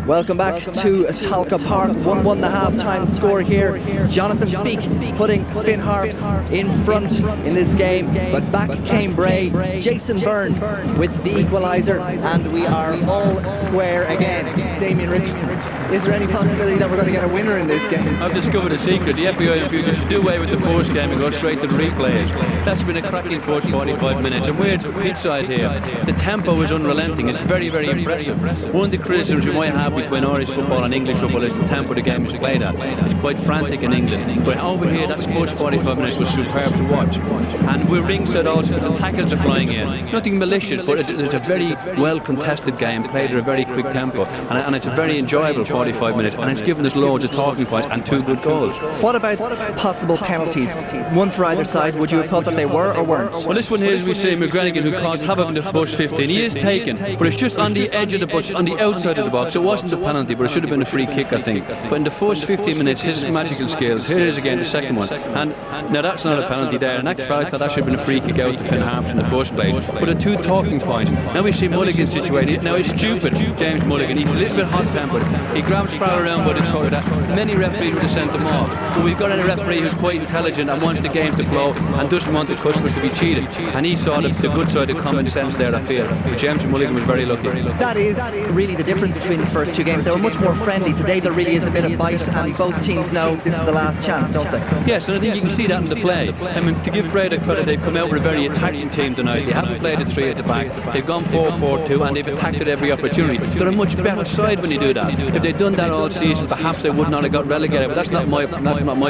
Welcome back to Talca Park. 1-1 the half-time score here. Jonathan Speak putting Finn Harps in front in this game, but back came Bray. Jason Byrne with the equaliser, and we are all square again. Damien Richardson, is there any possibility that we're going to get a winner in this game? I've discovered a secret. The FAI in future should do away with the first game and go straight to the replay. That's been a cracking first 45 minutes, and we're at pitch side here. The tempo is unrelenting. It's very, very impressive. One of the criticisms we might have between Irish football and English football is the tempo the game is played at. It's quite frantic in England, but over here that first 45 minutes was superb to watch. And we're ringside also, the tackles are flying in. Nothing malicious, but it's a very well contested game played at a very quick tempo, and it's a very enjoyable 45 minutes, and it's given us loads of talking points and 2 good goals. What about possible penalties? One for either side. Would you have thought that they were or weren't? Well, this one here is we see McGranigan, who caused havoc in the first 15. He is taken, but it's just on the edge of the box, on the outside of the box. It wasn't a penalty, but it should have been a free kick, I think. But in the first 15 minutes, his magical skills. Here it is again, the second one. And now that's not a penalty there. In actual fact, I thought that should have been a free kick out to Finn Harps in the first place. But the 2 talking points. Now we see Mulligan's situation. Now he's stupid, James Mulligan. He's a little bit hot-tempered. He grabs Farrell around by the shoulder. Many referees would have sent him off. But we've got a referee who's quite intelligent and wants the game to flow and doesn't want the customers to be cheated. And he saw the good side of common sense there, I feel. But James Mulligan was very lucky. That is really the difference between the first 2 games. They were much more friendly. Today there really is a bit of bite, and both teams know this is the last chance, don't they? Yes, and I think you can see that in the play. I mean, to give Bray the credit, they've come out with a very attacking team tonight. They haven't played a 3 at the back. They've gone 4-4-2, and they've attacked at every opportunity. They're a much better side when you do that. If they'd done that all season, perhaps they would not have got relegated. But that's not my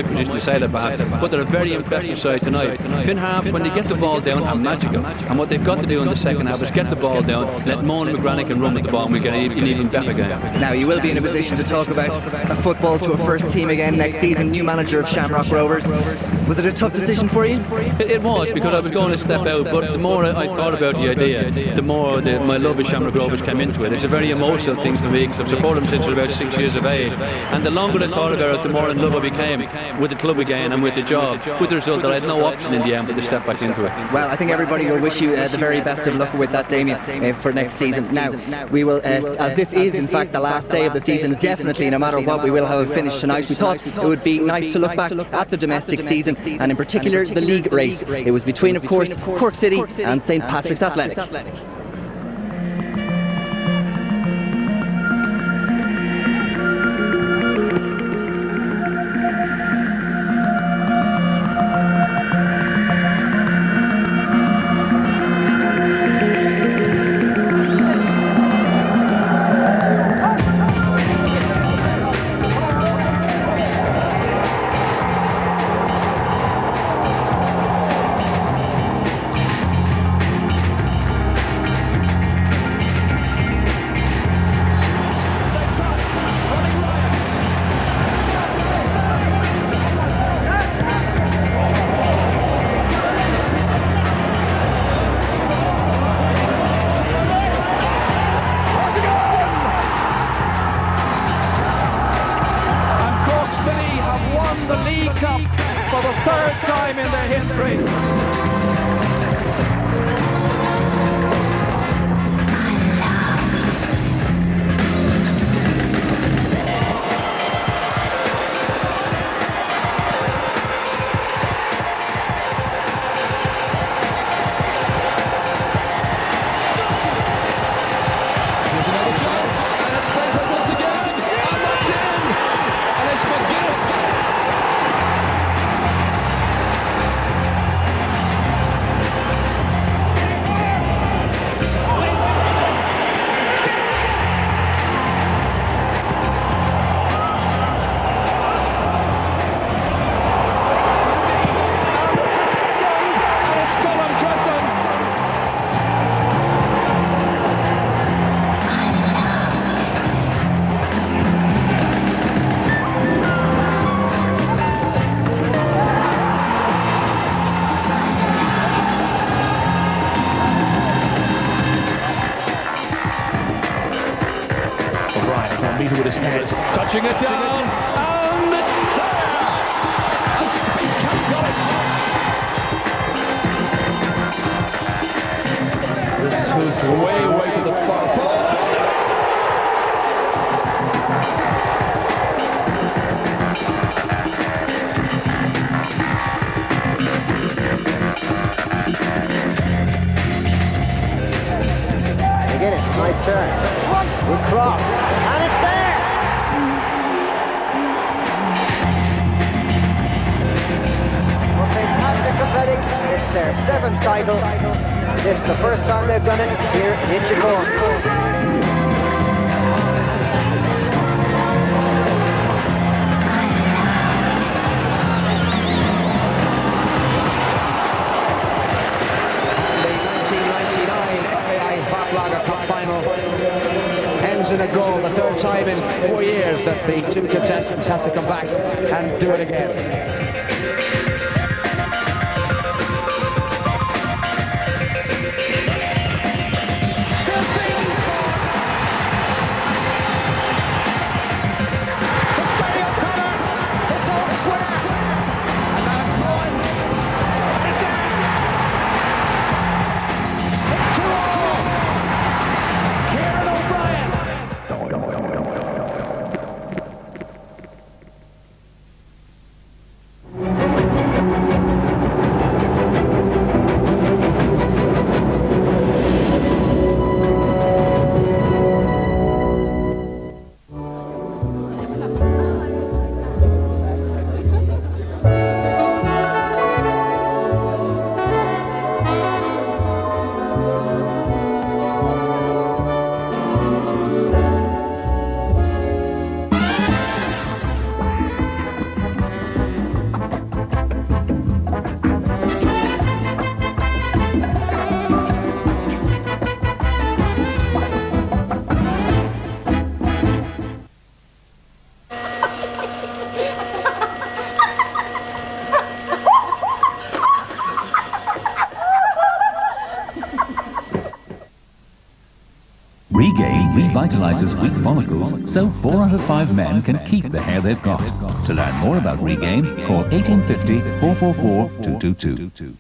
position to say that, perhaps. But they're a very impressive side tonight. Finn Harps, when they get the ball down, are magical. And what they've got to do in the second half is get the ball down, let Moan McGranigan run with the ball, and we get an even better game. Now, you will be in a position to talk about a football to a first team again next season, new manager of Shamrock Rovers. Was it a tough decision for you? It was, because I was going to step out, but the more I thought about the idea, the more my love of Shamrock Rovers came into it. It's a very emotional thing for me, because I've supported them since I was about 6 years of age. And the longer I thought about it, the more in love I became with the club again and with the job, with the result that I had no option in the end but to step back into it. Well, I think everybody will wish you the very best of luck with that, Damien, for next season. Now, we will, as this is in fact the last day of the season, definitely, no matter what, we will have a finish tonight. We thought it would be nice to look back at the domestic season, and in particular the league race. It was between, of course, Cork City and St Patrick's Athletic. The League Cup for the third time in their history. Here's another chance, and it's Brentford once again, and that's in, and it's McGuinness. With his head, touching it down, and it's there! And Speak has got it! This is way to the far post! McGuinness, nice turn. Good cross, and it's there! It's their 7th title, and this is the first time they've done it here in Inchicore. Cup final ends in a goal, the third time in 4 years that the two contestants have to come back and do it again. Regain revitalizes weak follicles so 4 out of 5 men can keep the hair they've got. To learn more about Regain, call 1850 444 222.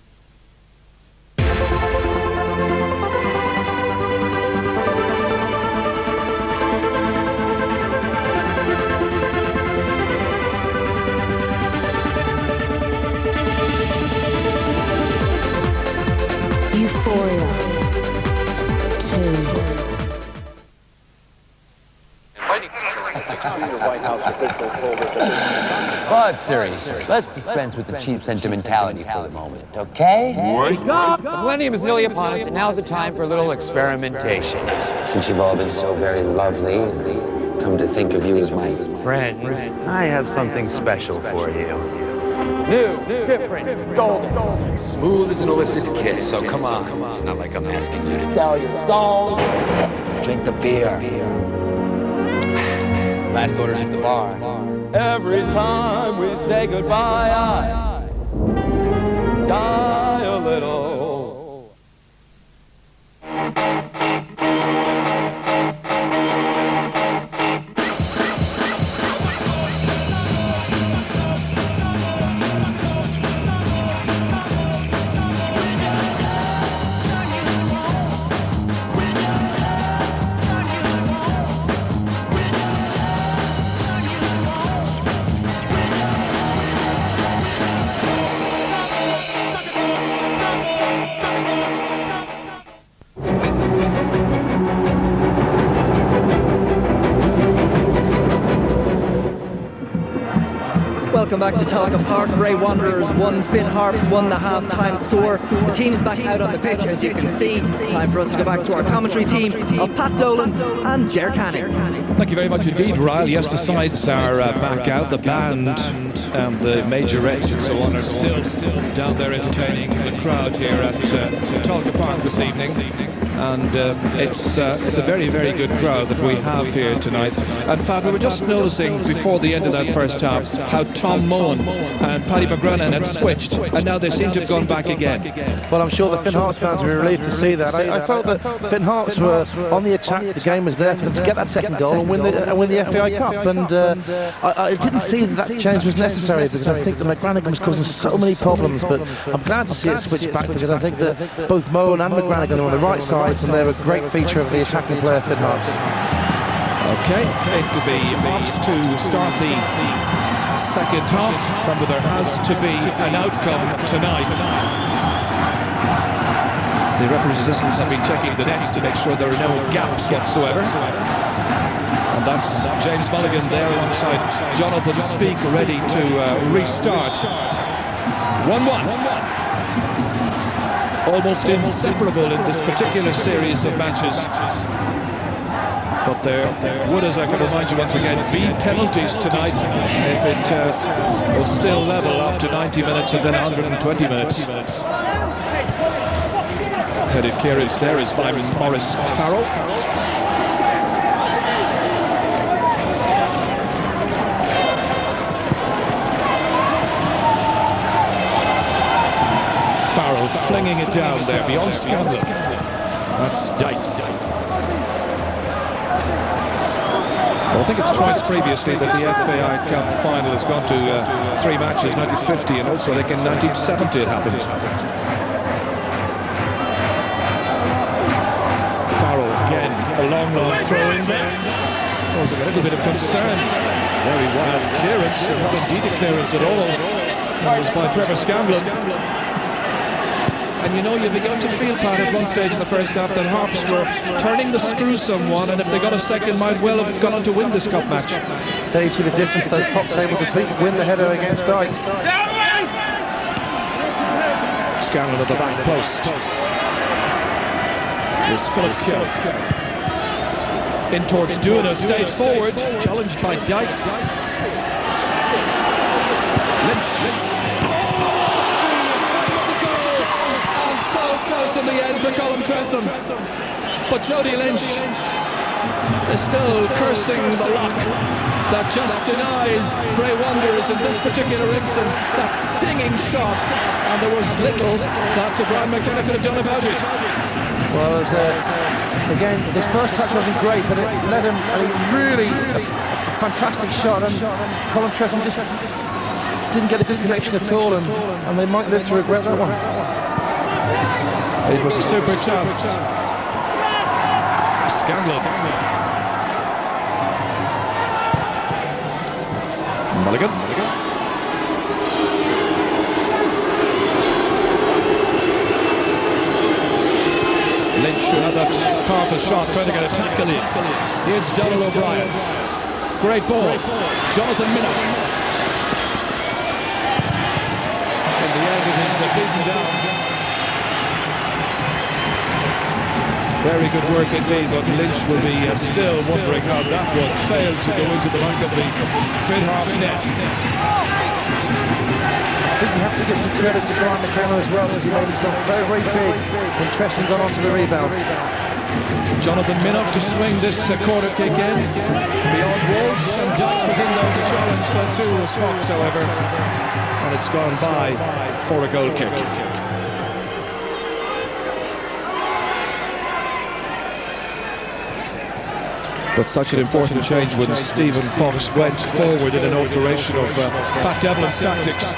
Bud, series. Let's dispense with the cheap sentimentality for the moment, okay? Wake up! The millennium is nearly upon us, and now's the time for a little experimentation. Since you've all been so very lovely, and come to think of you as my Friends, I have something special for you. New, different, golden, smooth as an illicit kiss. So come on. It's not like I'm asking you to sell your soul. Drink the beer. Last orders at the bar. Every time we say goodbye, I die a little. Welcome back to Talk of Park. Bray Wanderers won, Finn Harps won the half-time score. The team's back out on the pitch, as you can see. Time for us to go back to our commentary team of Pat Dolan and Ger Canning. Thank you very much indeed, Ryle. Yes, the sides are back out. The band and the majorettes and so on are still down there entertaining the crowd here at Talca Park this evening. And it's a very, very good crowd that we have here tonight. And Pat, we were just noticing before the end of that first half how Tom Mohan and Paddy McGrennan had switched, and now they seem to have gone back again. Well, I'm sure the Finn Harps fans will be relieved to see that. I felt that Finn Harps were on the attack. The game was there for them to get that second goal and win the FAI Cup. And I didn't see that change was necessary, because I think that McGranagan was causing so many problems. But I'm glad to see it switch back, because I think that both Mohan and McGranagan are on the right sides, and they're a great feature of the attacking player, Finn Harps. Okay, it to be Harps to start the second half. Remember, there has to be an outcome tonight. The referee's assistants have been checking the nets to make sure there are no gaps whatsoever. And that's James Mulligan there alongside Jonathan Speake, ready to restart. 1-1. Almost inseparable in this particular series of matches. But there would, as I can remind you once again, be penalties tonight if it was still level after 90 minutes and then 120 minutes. Headed clearance there is by Maurice Farrell. Farrell flinging it down there beyond Scanlon. That's Dykes. Well, I think it's twice previously that the FAI Cup final has gone to 3 matches, 1950, and also I think in 1970 it happened. Farrell again, a long throw in there. Causing a little bit of concern. Very wild clearance, not indeed a clearance at all. It was by Trevor Scanlon. And you know, you began to feel, Pat, at one stage in the first half that Harps were turning the screw somewhat, and if they got a second, might well have gone on to win this cup match. There you see the difference, though. Fox able to win the header against Dykes. Scanlon at the back post. Here's Philip Keogh. In towards Duna, stayed forward, challenged by Dykes. Lynch. Close in the end for Colin Tresson, but Jody Lynch is still cursing the luck that just denies Bray Wanderers in this particular instance that stinging shot, and there was little that Brian McKenna could have done about it. Well, it was Again, this first touch wasn't great, but it led him, and he really, a fantastic shot, and Colin Tresson just didn't get a good connection at all, and they might live to regret that one. It was a super chance. Scanlon. Mulligan. Lynch, who had that powerful shot, trying to get a tackle in. Here's Donald O'Brien. Great ball. Jonathan Minnock. In the end, it is beaten down. Very good work indeed, but Lynch will be still wondering how that one failed to go into the back of the Finn Harps net. I think you have to give some credit to Brian McKenna as well, as he made himself very, very big when Tresson got onto the rebound. Jonathan Minnock to swing this corner kick in beyond Walsh, and Dykes was in there to challenge, so too was Fox, however, and it's gone by for a goal kick. But such an important change when Stephen Fox went forward in an alteration of Pat Devlin's tactics.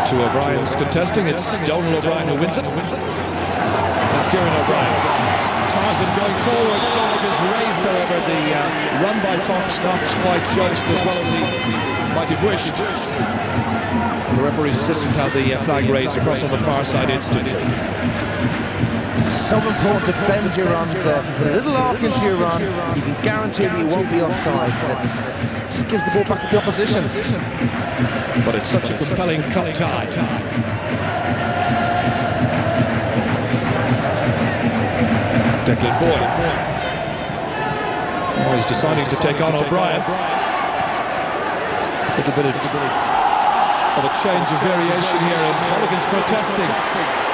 To O'Brien's contesting, it's Donald O'Brien who wins it. Now Kieran O'Brien. Tarzan going forward, flag is raised, however the run by Fox not quite judged as well as he might have wished. The referee's assistant had the flag raised across on the far side instantly. So important to bend your runs there. If you put a little arc into your run, you can guarantee that you won't be offside. It just gives the ball back to the opposition. But it's such a compelling cut tie. Declan Boyle. Oh, he's deciding to take on O'Brien. A little bit of a change of variation here, and Mulligan's protesting.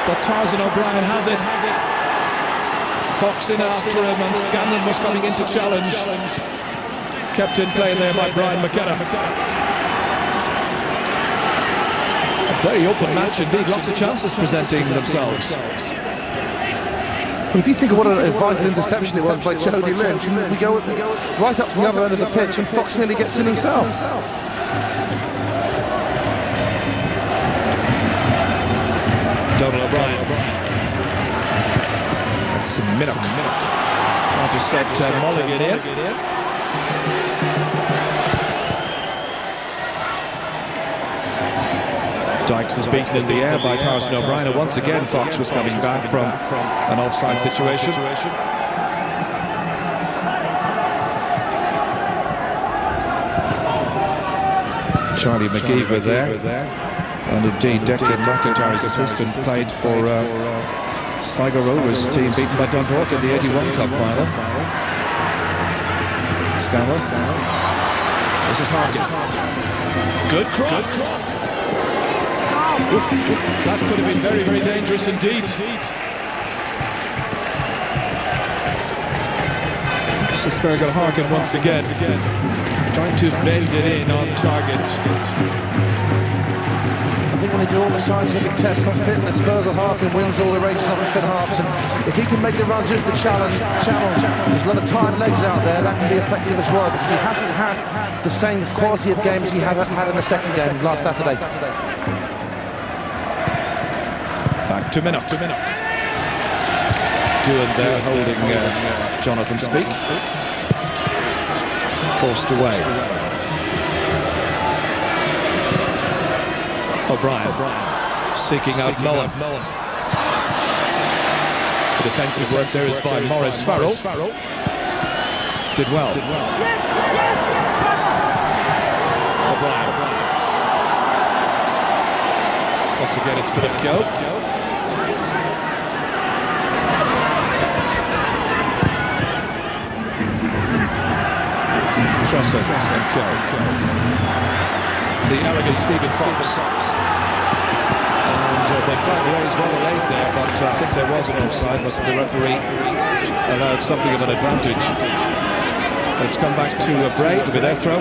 But Tarzan O'Brien has it. Fox in after him, and Scanlon was coming in to challenge. Kept in play there by Brian McKenna. A very open match indeed, lots of chances presenting themselves. But if you think of what a vital interception it was by Jody Lynch, we go right up to the other end of the pitch, and Fox nearly gets in himself. Donald O'Brien. That's Minnock. Trying to set Mulligan in. Dykes is beaten in the air by Tarzan O'Brien, and once again Fox was coming back from an offside situation. Charlie McGeever there. And indeed, Declan McIntyre's assistant played for Sligo Rovers, team beaten by Dundalk in the 81 Cup final. Scanlon. This is Harkin. Good cross. That could have been very, very dangerous indeed. This is Fergal Harkin once again, trying to bend it in on target. I think when they do all the scientific tests on fitness, Fergal Harkin wins all the races on Finn Harps, and if he can make the runs into the channels, there's a lot of tired legs out there, that can be effective as well, because he hasn't had the same quality of game as he had in the second game last Saturday. Back to Minnock. Doohan there holding Jonathan Speak. Forced away. O'Brien seeking out Mullen. The defensive work there is by Maurice Farrell. Did well. O'Brien. Once again it's Philip Keogh. Tresson and Keogh. The elegant Stephen Fox. And the flag raised rather late there, but I think there was an offside, but the referee allowed something of an advantage. But it's come back to Bray to be their throw.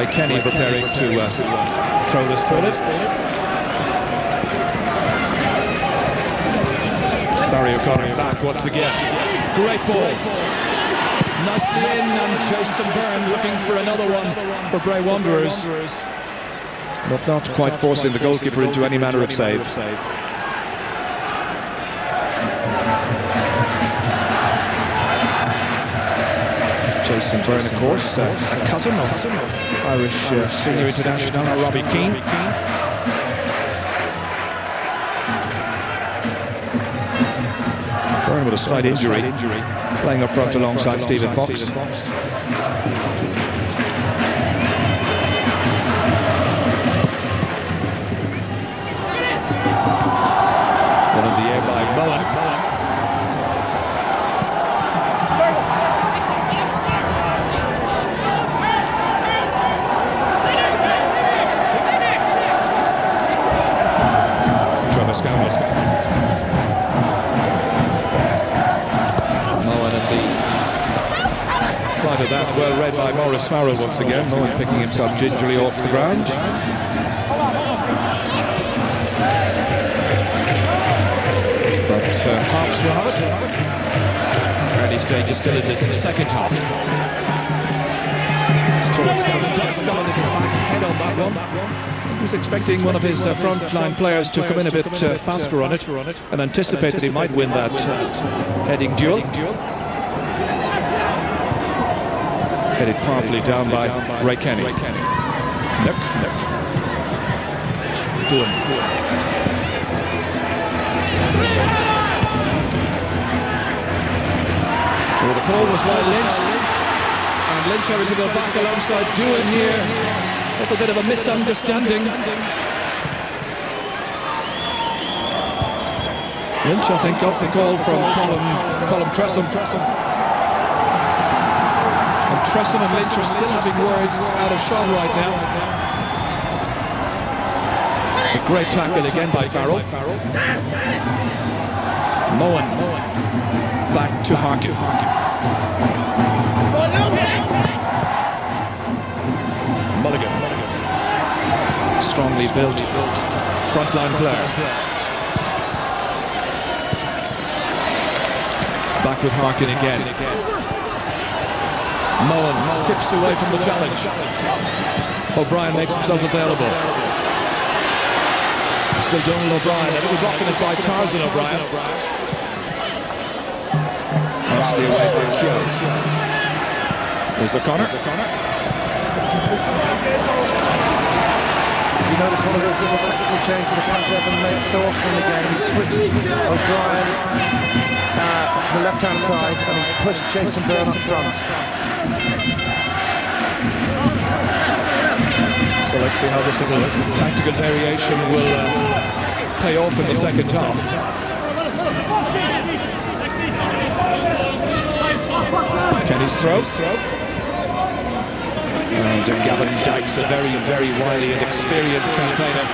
Ray Kenny preparing to throw this forward. Barry O'Connor back once again. Great ball. Nicely in, and Jason Byrne looking for another one for Bray Wanderers. But not quite forcing the goalkeeper into any manner of save. Jason Byrne, of course, a cousin of Irish senior international Robbie Keane. Byrne with a slight injury, playing up front alongside Stephen Fox. One in the air by Bowen. Moen and the flight of that, well read by Maurice Farrell once again. Moen picking himself gingerly off the ground. But Harps will have it. Early stages still in this second half. It's got a little back head on that one. He was expecting one of his front-line players to come in a bit faster on it and anticipated he might win that heading duel. Headed powerfully down by Ray Kenny. Nook. Doohan. Well, the call was by Lynch. And Lynch having to go back alongside Doohan here. A little bit of a misunderstanding. Lynch, I think, got the call from Colm Tresson. And Tresson and Lynch are still having words out of shot right now. It's a great tackle again by Farrell. Moen back to Harkin. Mulligan. Strongly built frontline player. Back with Harkin again. Moen skips away from the challenge. O'Brien makes himself available. Still Donald O'Brien, a little blocking it by Tarzan O'Brien. Nicely away by Keogh. There's O'Connor. You notice one of those little technical changes that Frank Devon made so often again. He switched O'Brien to the left-hand side and he's pushed Jason Byrne up front. So let's see how this little tactical variation will pay off in the second half. Kenny's throw. And Gavin Dykes, a very, very wily and experienced campaigner.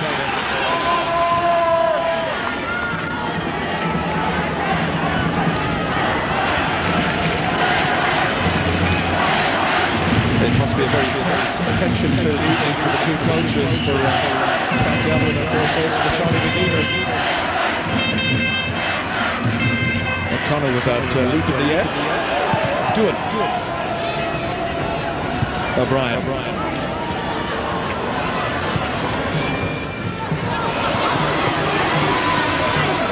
It must be a very tense, attention-filled evening for the two coaches, for Pat Devlin and of course also for Charlie McGeever. O'Connor with that leap in the air. Doohan. O'Brien.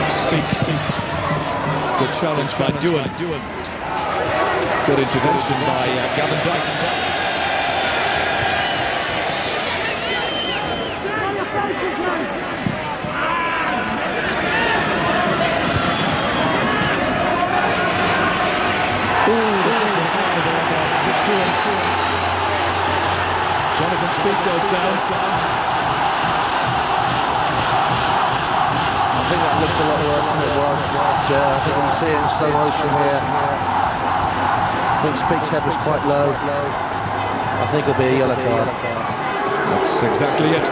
Speak. Good challenge by Doohan. Good intervention by Gavin Dykes. Jonathan Speak goes down. I think that looks a lot worse than it was. I think when you see it in slow motion here, I think Speak's head was quite low. I think it'll be a yellow card. That's exactly it.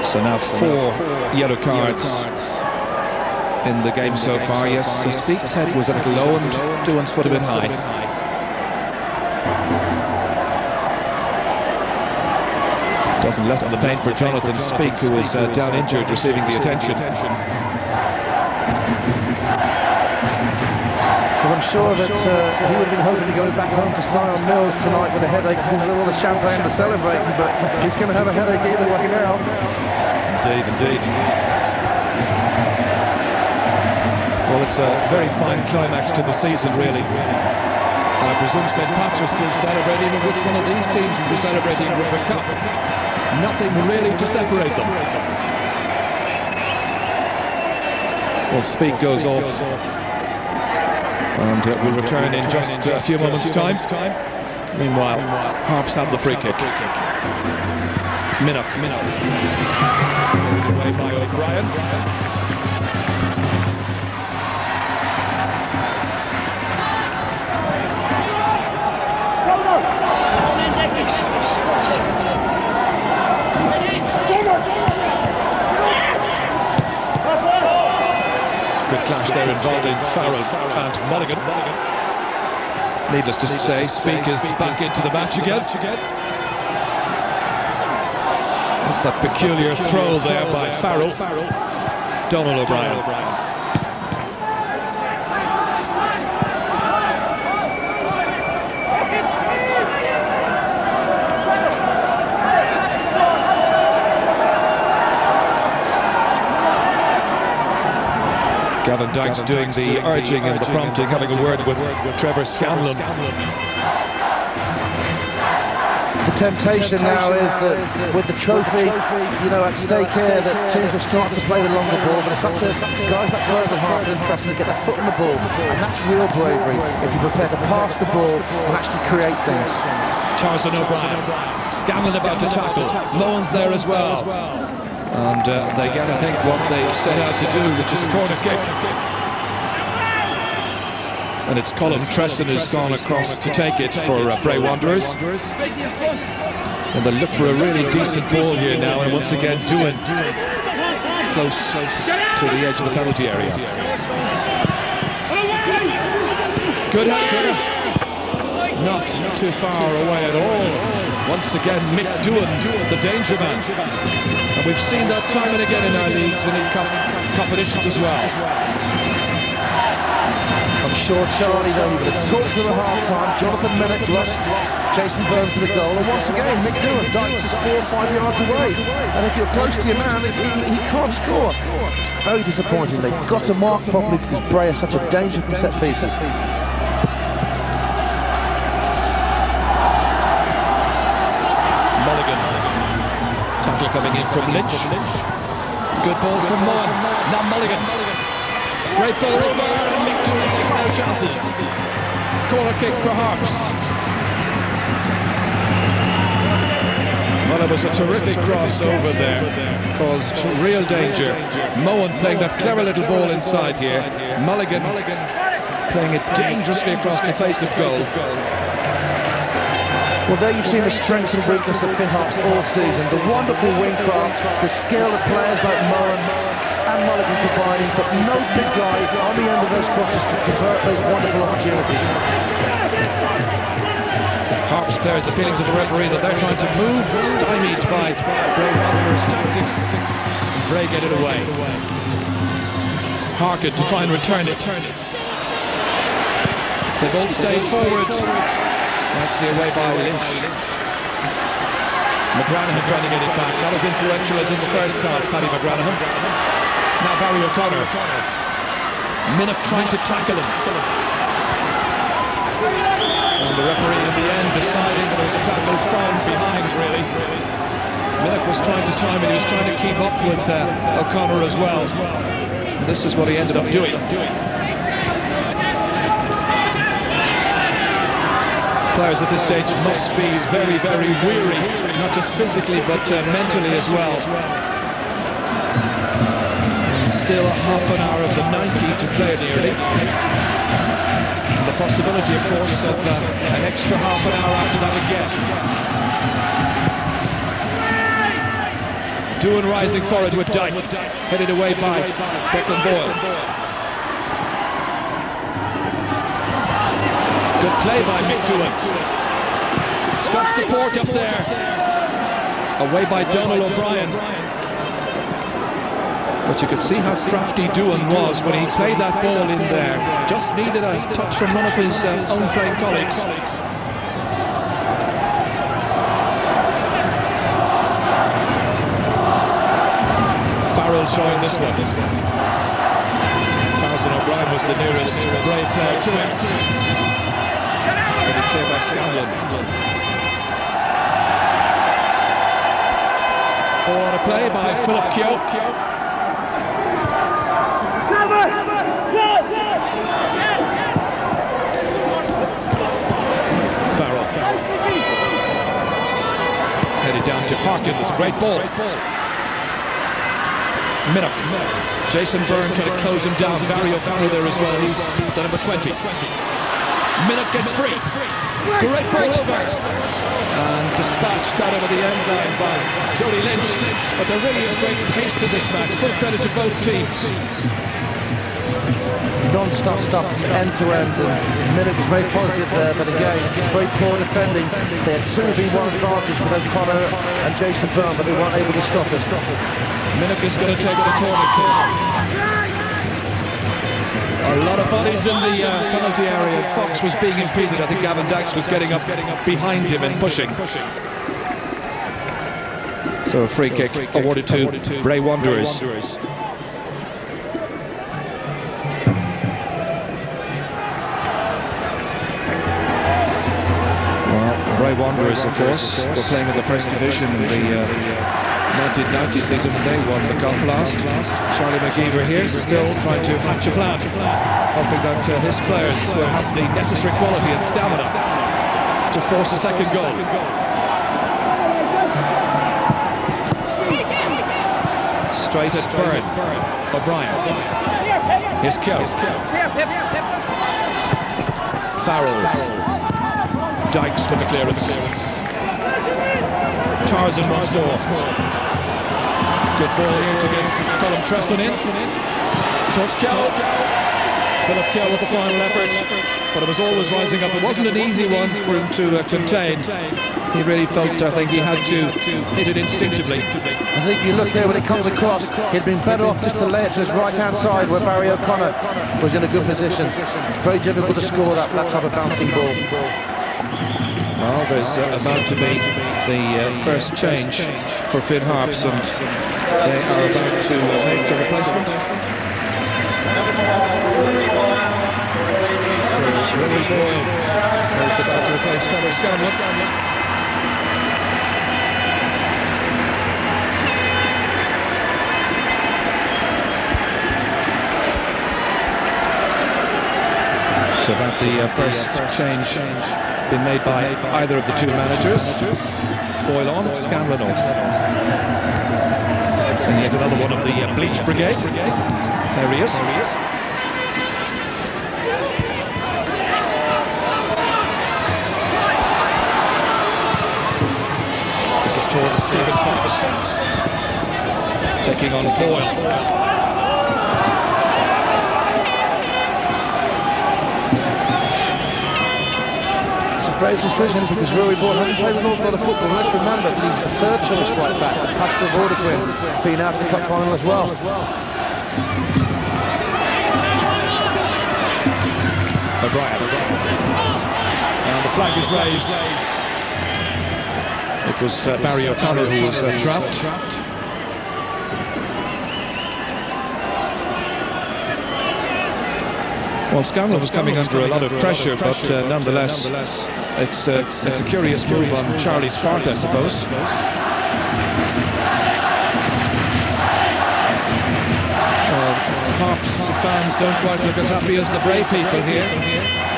So now 4 yellow cards in the game so far. Yes, Speak's head was a little low and Doohan's foot a bit high. Doesn't lessen the pain for Jonathan Speake, who is down injured, receiving the attention. Well, I'm sure that he would have been hoping to go back home to Sion Mills tonight with a headache and all the champagne to celebrate, but he's going to have a headache either way now. Indeed, indeed. Well, it's a very fine climax to the season, really. And I presume St. Patrick's still celebrating, and which one of these teams will be celebrating with the cup? Nothing really to separate them. Well, Speake goes off. And we'll return in just a few moments' time. Meanwhile, Harps have the free kick. Minnock. Away by O'Brien. Good clash there involving Farrell and Mulligan. Needless to say, Speake is back into the match again. That's that peculiar throw there by Farrell. Donald O'Brien. Gavin Dykes doing the urging and the prompting, having a word with Trevor Scanlon. The temptation now is that with the trophy, you know, at stake here, that teams will start to play the longer ball, but it's up to guys like Fergal Harp and Preston to get their foot on the ball, and that's real bravery if you're prepared to pass the ball and actually create things. Tarzan O'Brien, Scanlon about to tackle, Lowen's there as well. And they get, I think, what they set out to do, which is a corner kick. And it's Colin Tresson who's gone across to take it for Bray Wanderers. And they look for a really decent ball here now, and once again Doohan close to the edge of the penalty area. Good header. Not too far away at all. Once again, Mick Doohan, the danger man. And we've seen that time and again in our leagues and in competitions as well. I'm sure Charlie though would have talked to them at half-time. Jonathan Minnock lost Jason Burns to the goal, and once again Mick Doohan, Dykes is 4 or 5 yards away. And if you're close to your man, he can't score. Very disappointing. They've got to mark properly because Bray is such a danger from set pieces. Tackle coming in from Lynch. Good ball from Moore. Now Mulligan. Great ball over, and Mick Doohan takes no chances. Corner kick for Harps. Well, it was a terrific cross over there. Caused real danger. Mohan playing that clever little ball inside here. Mulligan playing it dangerously across the face of goal. Well, there you've seen the strength and weakness of Finn Harps all season. The wonderful wing craft, the skill of players like Mohan and Mulligan combining, but no big guy on the end of those crosses to convert those wonderful opportunities. Harps players appealing to the referee that they're trying to move, stymied by Bray Wanderers' tactics. And Bray get it away. Harkin to try and return it. They've all stayed forward. Nicely away by Lynch. McGranahan trying to get it back. Not as influential as in the first half, Paddy McGranahan. Now Barry O'Connor. Minnock trying to tackle him. And the referee in the end deciding that it was a tackle from behind, really. Minnock was trying to time it. He was trying to keep up with O'Connor as well. And this is what he ended up doing. Players at this stage must be very, very weary, not just physically but mentally as well. And still half an hour of the 90 to play nearly. And the possibility, of course, of an extra half an hour after that again. Doohan rising forward with Dykes, headed away by Declan Boyle. Good play by Mick Doohan. He's got support up there. away by Donal O'Brien. But you could see how crafty Doohan was when he played that ball in there. Just needed a touch from one of his own playing colleagues. Farrell showing this one. Tarzan O'Brien was the nearest Bray player to him. Headed clear by Scanlon. Ball on a play by Philip Keogh. Farrell. Headed down to Harkins. Great ball. Minnock. Jason Byrne trying to close him down. Barry O'Connor there as well. He's the number 20. Minnock gets free. Great ball over. And dispatched out over the end line by Jody Lynch. But there really is great pace to this match. Full credit to both teams. Non-stop stuff, end to end, and Minnock was very positive there, but again, very poor defending. They had 2v1 advantage with O'Connor and Jason Byrne, but they weren't able to stop it. Minnock is going to take the corner kick. A lot of bodies in the penalty area. Fox was being impeded. I think Gavin Dax was getting up behind him and pushing. So a free kick awarded to Bray Wanderers. Bray Wanderers, of course, were playing in the First Division in the 1990 season when they won the cup last. Charlie McGeever here, still trying to hatch a plan, hoping that his players will have the necessary quality and stamina to force a second goal. Straight at Byrne. O'Brien. Here's Keogh. Farrell. Dykes with the clearance. Tarzan once more. Good ball here to get Colin Tresson in. Towards Keogh. Philip Keogh with the final effort. But it was always rising up. It wasn't an easy one for him to contain. He really felt, I think, he had to hit it instinctively. I think you look there when it comes across, he'd been better off just to lay it to his right-hand side where Barry O'Connor was in a good position. Very difficult to score that type of bouncing ball. Well, there's about to be the first change for Finn Harps, and they are about to make a replacement. So Willie Boyle is about to replace Trevor Scanlon. So that the first change been made by either of the two managers. Boyle on, Scanlon off. And yet another one of the Bleach Brigade. There he is. This is towards Stephen Fox. Taking on Boyle. Bray's decision because Rory Boyle hasn't played an awful lot of football. Let's remember that he's the third choice right back, with Pascal Vordequin being out of the cup final as well. O'Brien. And the flag is raised. It was Barry O'Connor who was trapped. Well, Scanlon was coming under a lot of pressure, but nonetheless, it's a curious move on Charlie's part, I suppose. Harps fans don't quite look as happy as the Bray people here.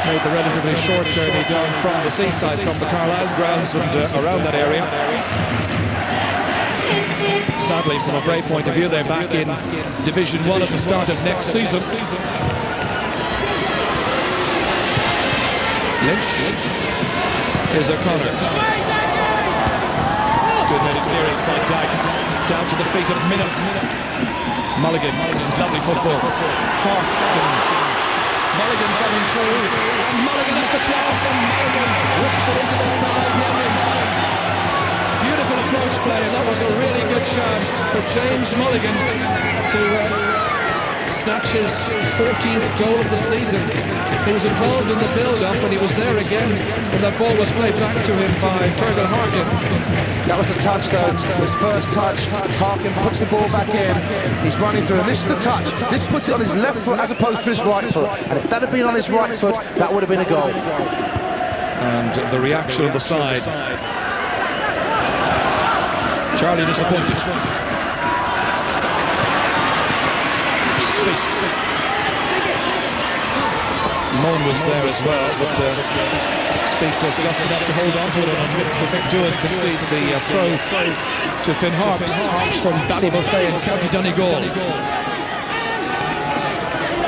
Made the relatively short journey down from the seaside, from the Carlisle grounds and around that area. Sadly, from a Bray point of view, they're back in Division 1 at the start of next season. Lynch. Here's O'Connor. Good headed clearance by Dykes. Down to the feet of Minnock. Mulligan. This is lovely football. Mulligan coming through. And Mulligan has the chance. And Mulligan whips it into the side. Beautiful approach play, and that was a really good chance for James Mulligan to snatch his 14th goal of the season. He was involved in the build-up, and he was there again when that ball was played back to him by Fergal Harkin. That was the touch, though. His first touch. Harkin puts the ball back in. He's running through, and this is the touch. This puts it on his left foot as opposed to his right foot. And if that had been on his right foot, that would have been a goal. And the reaction of the side. Charlie disappointed. Moan was there as well, but Speak does just enough to hold on to it, and McDougall concedes the throw to Finn Harps from Ballybofey in County Donegal.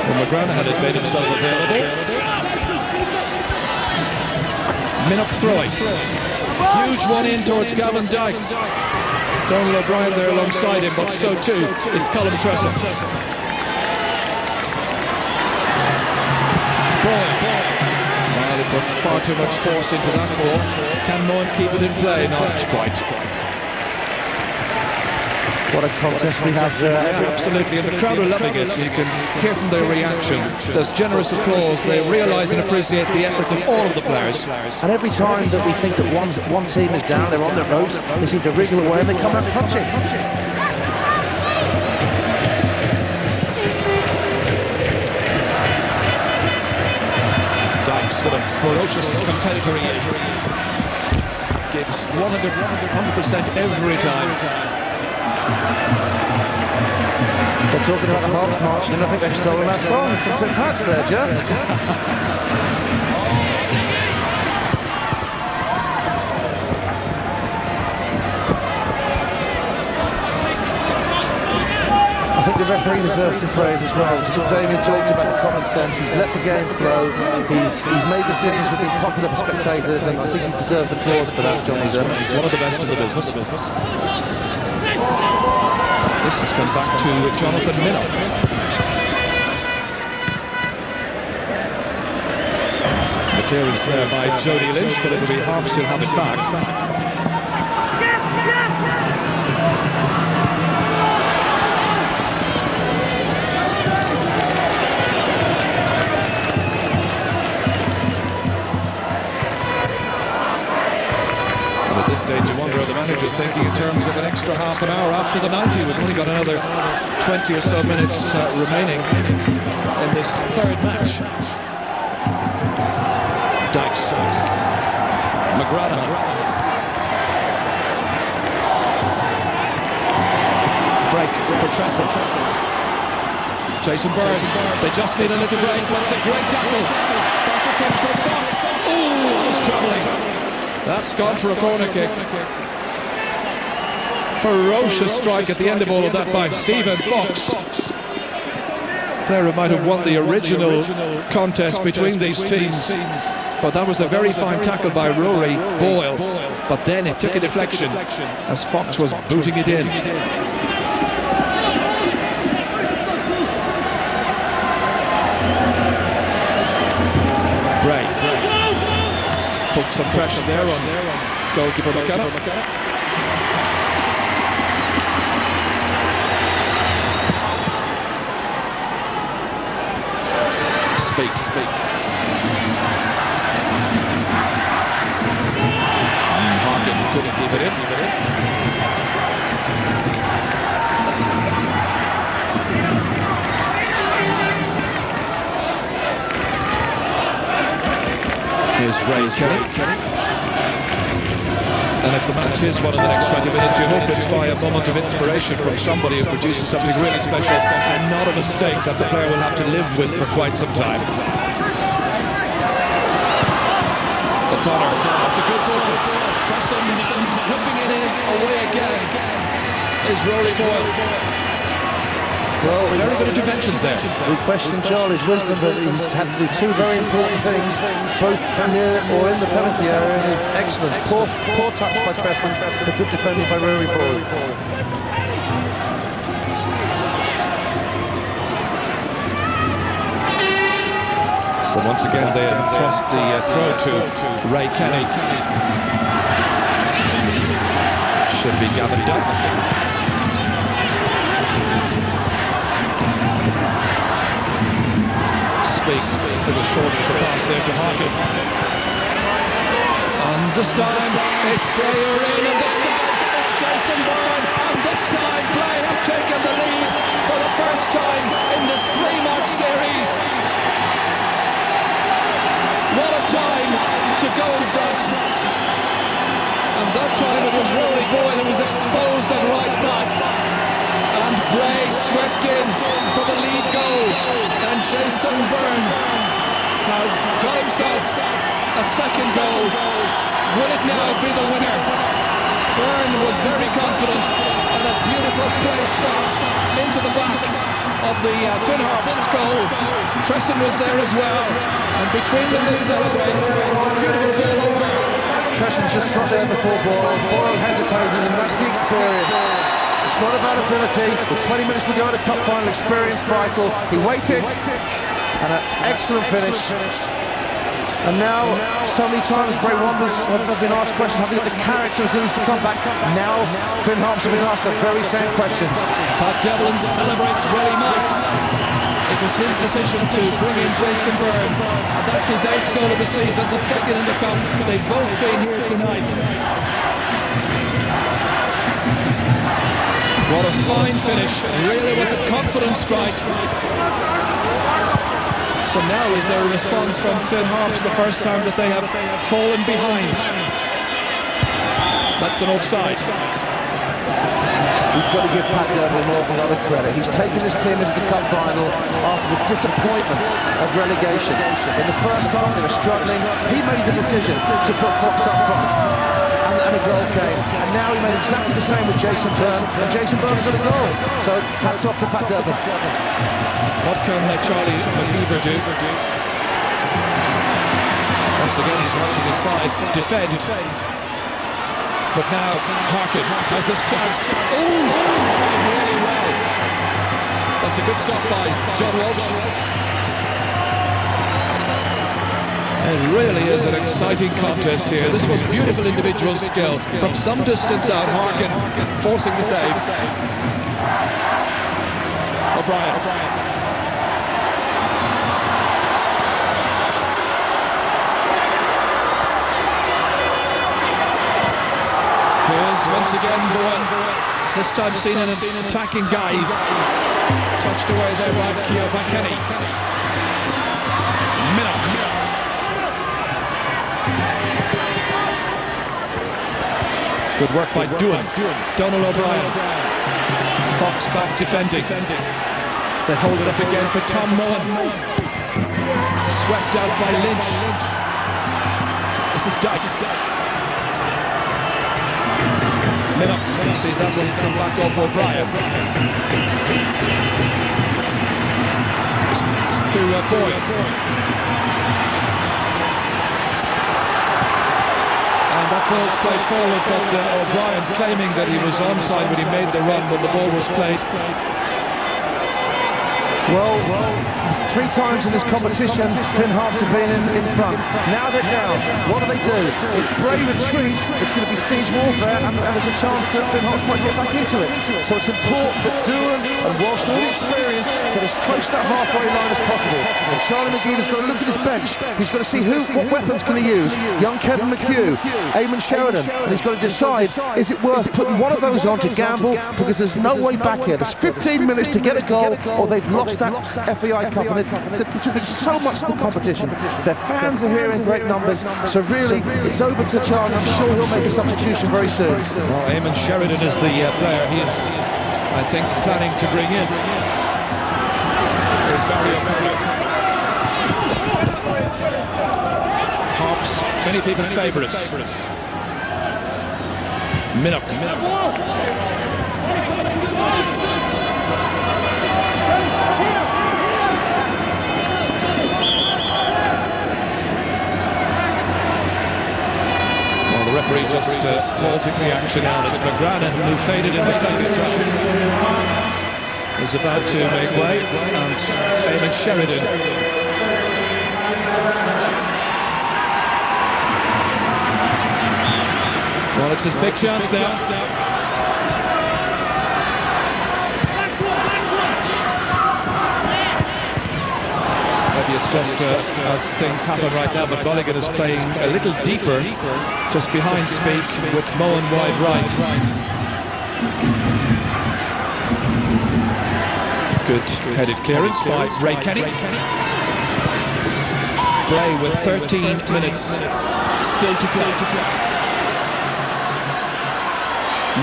Well, McGranahan had made himself available. Minnock throwing. Huge one in towards Gavin Dykes. Donald O'Brien there alongside him, but so too is Colm Tressel. Well, he put far too much force into that ball. Can Moan keep it in play? Not quite. What a contest we have there. Yeah, absolutely, and the crowd are loving it. You can hear from their reaction. There's generous applause. They realise and appreciate the efforts of all of the players. And every time that we think that one team is down, they're on the ropes, they seem to wriggle away and they come out punching. What a ferocious competitor he is. Gives 100% every time. They're talking about the Harps March, and I think they've stolen that song from St. Pat's there, Jeff. I think the referee deserves some praise as well. Damien talked about the common sense. He's let the game flow. He's made decisions that have been popular for spectators, and I think he deserves applause for that, John. He's one of the best in the business. This has come back to Jonathan Minnock. The clearance there by Jody Lynch, but it'll be Harps who'll have it back. At this stage, you wonder what the manager's thinking in terms of an extra half an hour after the 90. We've only got another 20 or so minutes remaining in this third match. Dykes. McGranahan. Break for Tressel. Jason Byrne. They just need a little break. That's a great tackle. Back it comes towards Fox. Ooh, that was troubling. That's gone for a corner kick. Ferocious strike at the end of all of that by Stephen Fox. Player who might have won the original contest between these teams. But that was a very fine tackle by Rory Boyle. But then it took a deflection as Fox was booting it in. Bray. Put some pressure there on goalkeeper McKenna. Speak. Harkin couldn't keep it in. Here's Ray Kelly. And if the match is one of the next 20 minutes, you hope it's by a moment of inspiration from somebody who produces something really special and not a mistake that the player will have to live with for quite some time. O'Connor, that's a good ball. Tressel whipping it in, away again is Rory Boyle. Well, very good interventions there. We question Charlie's wisdom, but he's had to do two very important things, both near or in the penalty area, and he's excellent. Poor touch by Tressel, but good defending by Rory Boyle. So once again they thrust the throw to Ray Kenny. should be Gavin Dutz. Speak with a short of the pass there to Harkin. And this time it's Bray who are in, and this time it's Jason Byrne, and this time Bray have taken the lead for the first time in this three-match series. What a time to go in front. And that time it was Rory Boyle who was exposed at right back. And Bray swept in for the lead goal. And Jason Byrne has got himself a second goal. Will it now be the winner? Byrne was very confident, and a beautiful place pass into the back of the Finn Harps goal. Tresson was there as well, and between them they celebrated. Beautiful ball over. Tresson just got there before Boyle hesitated, and that's the experience. It's not about ability. With 20 minutes to go at a cup final, experience vital. He waited, and an excellent finish. And now, so many times Bray Wanderers have been asked questions, have they got the character as to come back? Now, Finn Harps have been asked the very same questions. Pat Devlin celebrates well he might. It was his decision to bring in Jason Byrne, and that's his 8th goal of the season, the second in the cup. They've both been here tonight. What a fine finish. It really was a confident strike. So now is there a response from Finn Harps, the first time that they have fallen behind. That's an offside. We've got to give Pat Devlin more than a lot of credit. He's taken his team into the cup final after the disappointment of relegation. In the first half they were struggling. He made the decision to put Fox up front, and a goal came. And now he made exactly the same with Jason Byrne, and Jason Byrne's got a goal. So hats off to Pat Devlin. What can Charlie McKeever do? Once again he's watching his side defend. But now Harkin has this chance. Oh, really well. That's a good stop by John Walsh. It really is an exciting contest here. This was beautiful individual skill. From some distance out, Harkin forcing the save. O'Brien. Here's once again Bowen, this time seen in an attacking guise. Touched away there by Kenny. Minnock. Good work by Donald O'Brien. Fox back defending. They hold it up again for Tom Mullen. Swept out by Lynch. This is Dykes. Minnock sees that one come back off O'Brien. To Boyle. And that ball's played forward, but O'Brien claiming that he was onside when he made the run when the ball was played. Well, 3 times in this competition, Finn Harps have been in front. Now they're down. What do? If Bray retreat, it's going to be siege warfare, and there's a chance that Finn Harps might get back into it. So it's important that Doohan and Walsh, all the experience, get as close to that halfway line as possible. And Charlie McGee's got to look at his bench. He's got to see what weapons can he use. Young Kevin McHugh, Eamon Sheridan, and he's got to decide, is it worth putting one of those on to gamble, because there's no way back here. There's 15 minutes to get a goal, or they've lost that FAI Cup, and they've contributed so much to the competition. Their fans are here in great numbers, so really it's over to Charlie. I'm sure he'll make a substitution very soon. Well, Eamon Sheridan is the player he is, I think, planning to bring in. Here's Barry O'Connor. Harps, many people's favourites. Minnock. The referee just halting the action now. It's McGrannon who faded in the second round. Is about to make way, and Eamon Sheridan. Well, it's his big chance now. it's just as things happen right now, but Mulligan is playing a little deeper, just behind Speak, with Moen wide right. Good headed clearance by Ray Kenny. Bray with 13 minutes still to play.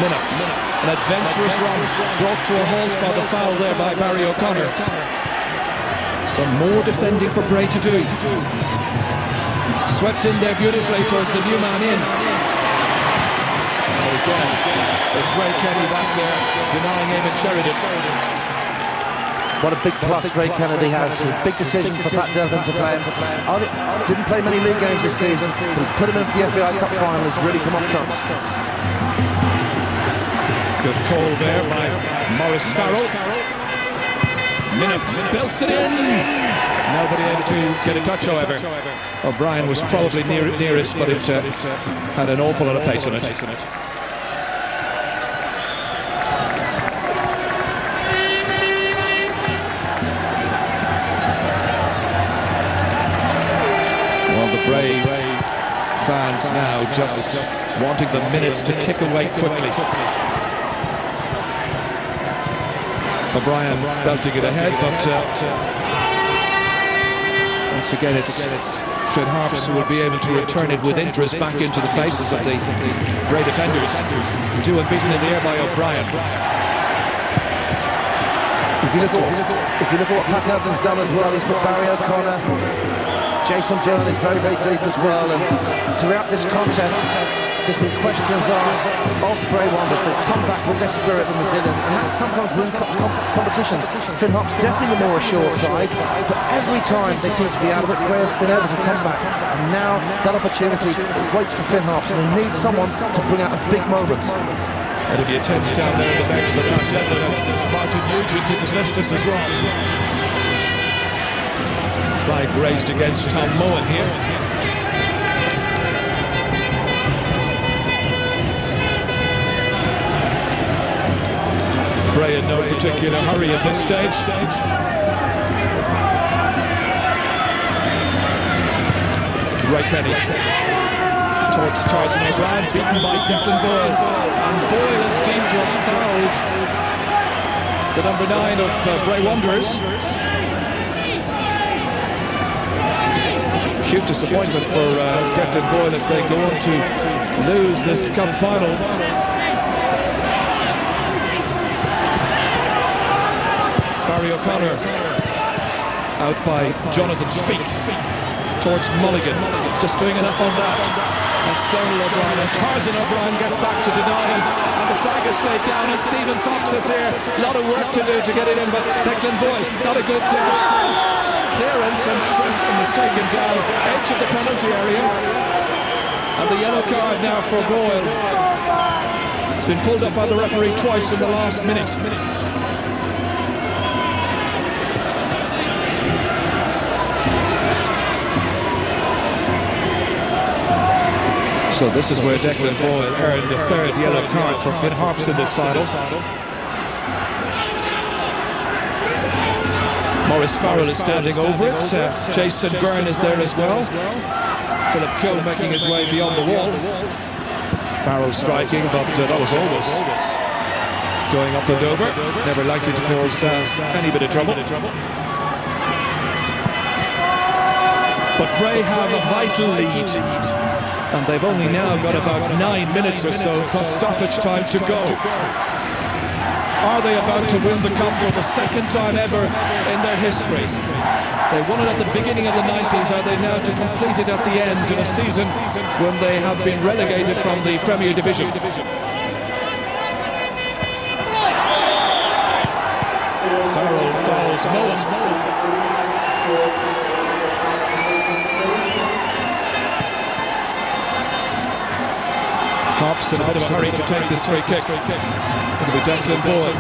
Minnow, an adventurous run, brought to a halt by the foul there by Barry O'Connor. Some more defending for Bray to do. Swept in there beautifully towards the new man in. And again, it's Ray Kenny back there, denying Eamon Sheridan. What a big plus Ray Kennedy has. A big decision for Pat Devlin to play him. Didn't play many league games this season, but he's put him in for the FAI Cup final. He's really come up trumps. Good call there by Maurice Farrell. Minnow belts it in. Nobody able to get a touch, however. O'Brien was probably nearest, but it had an awful lot of pace on it. Bray fans now just wanting the minutes to tick away quickly. O'Brien belting it ahead, but once again it's Finn Harps who will be able to return it with interest back into the faces of the Bray defenders. Two unbeaten in the air by O'Brien. If you look at what Pat Devlin's done as well, he's put Barry O'Connor, Jason Jones is very, very deep as well, and throughout this contest there's been questions asked of Bray Wanderers. They've come back with their spirit and resilience, and that sometimes wins competitions. Finn Harps definitely the more assured side, but every time they seem to be out of it, Bray have been able to come back, and now that opportunity waits for Finn Harps, and they need someone to bring out a big moment. It'll be a tense down there at the bench for Pat Devlin, and Martin Nugent, his assistant as well. Flag raised against Tom Moen here. Bray in no particular hurry at this stage. Ray Kenny towards Tarzan O'Brien, beaten by Declan Boyle. And Boyle is deemed to have fouled the number 9 of Bray Wanderers. Huge disappointment for Declan Boyle if they go on to lose this cup final. Barry O'Connor out by Jonathan Speak towards Mulligan, just doing enough on that. That's Donald O'Brien, and Tarzan O'Brien gets back to deny him, and the flag is laid down, and Stephen Fox is here. A lot of work to do to get it in, but Declan Boyle, not a good clearance, and Tristan is taken down edge of the penalty area, and the yellow card now for Boyle. It's been pulled up by the referee twice in the last minute. So this is where Declan Boyle earned the 3rd yellow card for Finn Harps in this final. Maurice Farrell is standing over it. Jason Byrne is there as well. Philip Kill making his way beyond the wall. Farrell striking, but that was always going up and over. Never likely to cause any bit of trouble. But Bray have a vital lead, and they've only now got about 9 minutes or so plus stoppage time to go. Are they about to win the cup for the 2nd time ever in their history? They won it at the beginning of the 90s. Are they now to complete it at the end in a season when they have been relegated from the Premier Division? Farrell fouls Moen. Harps in a bit of a hurry to take this free kick. It'll be Declan Boyle.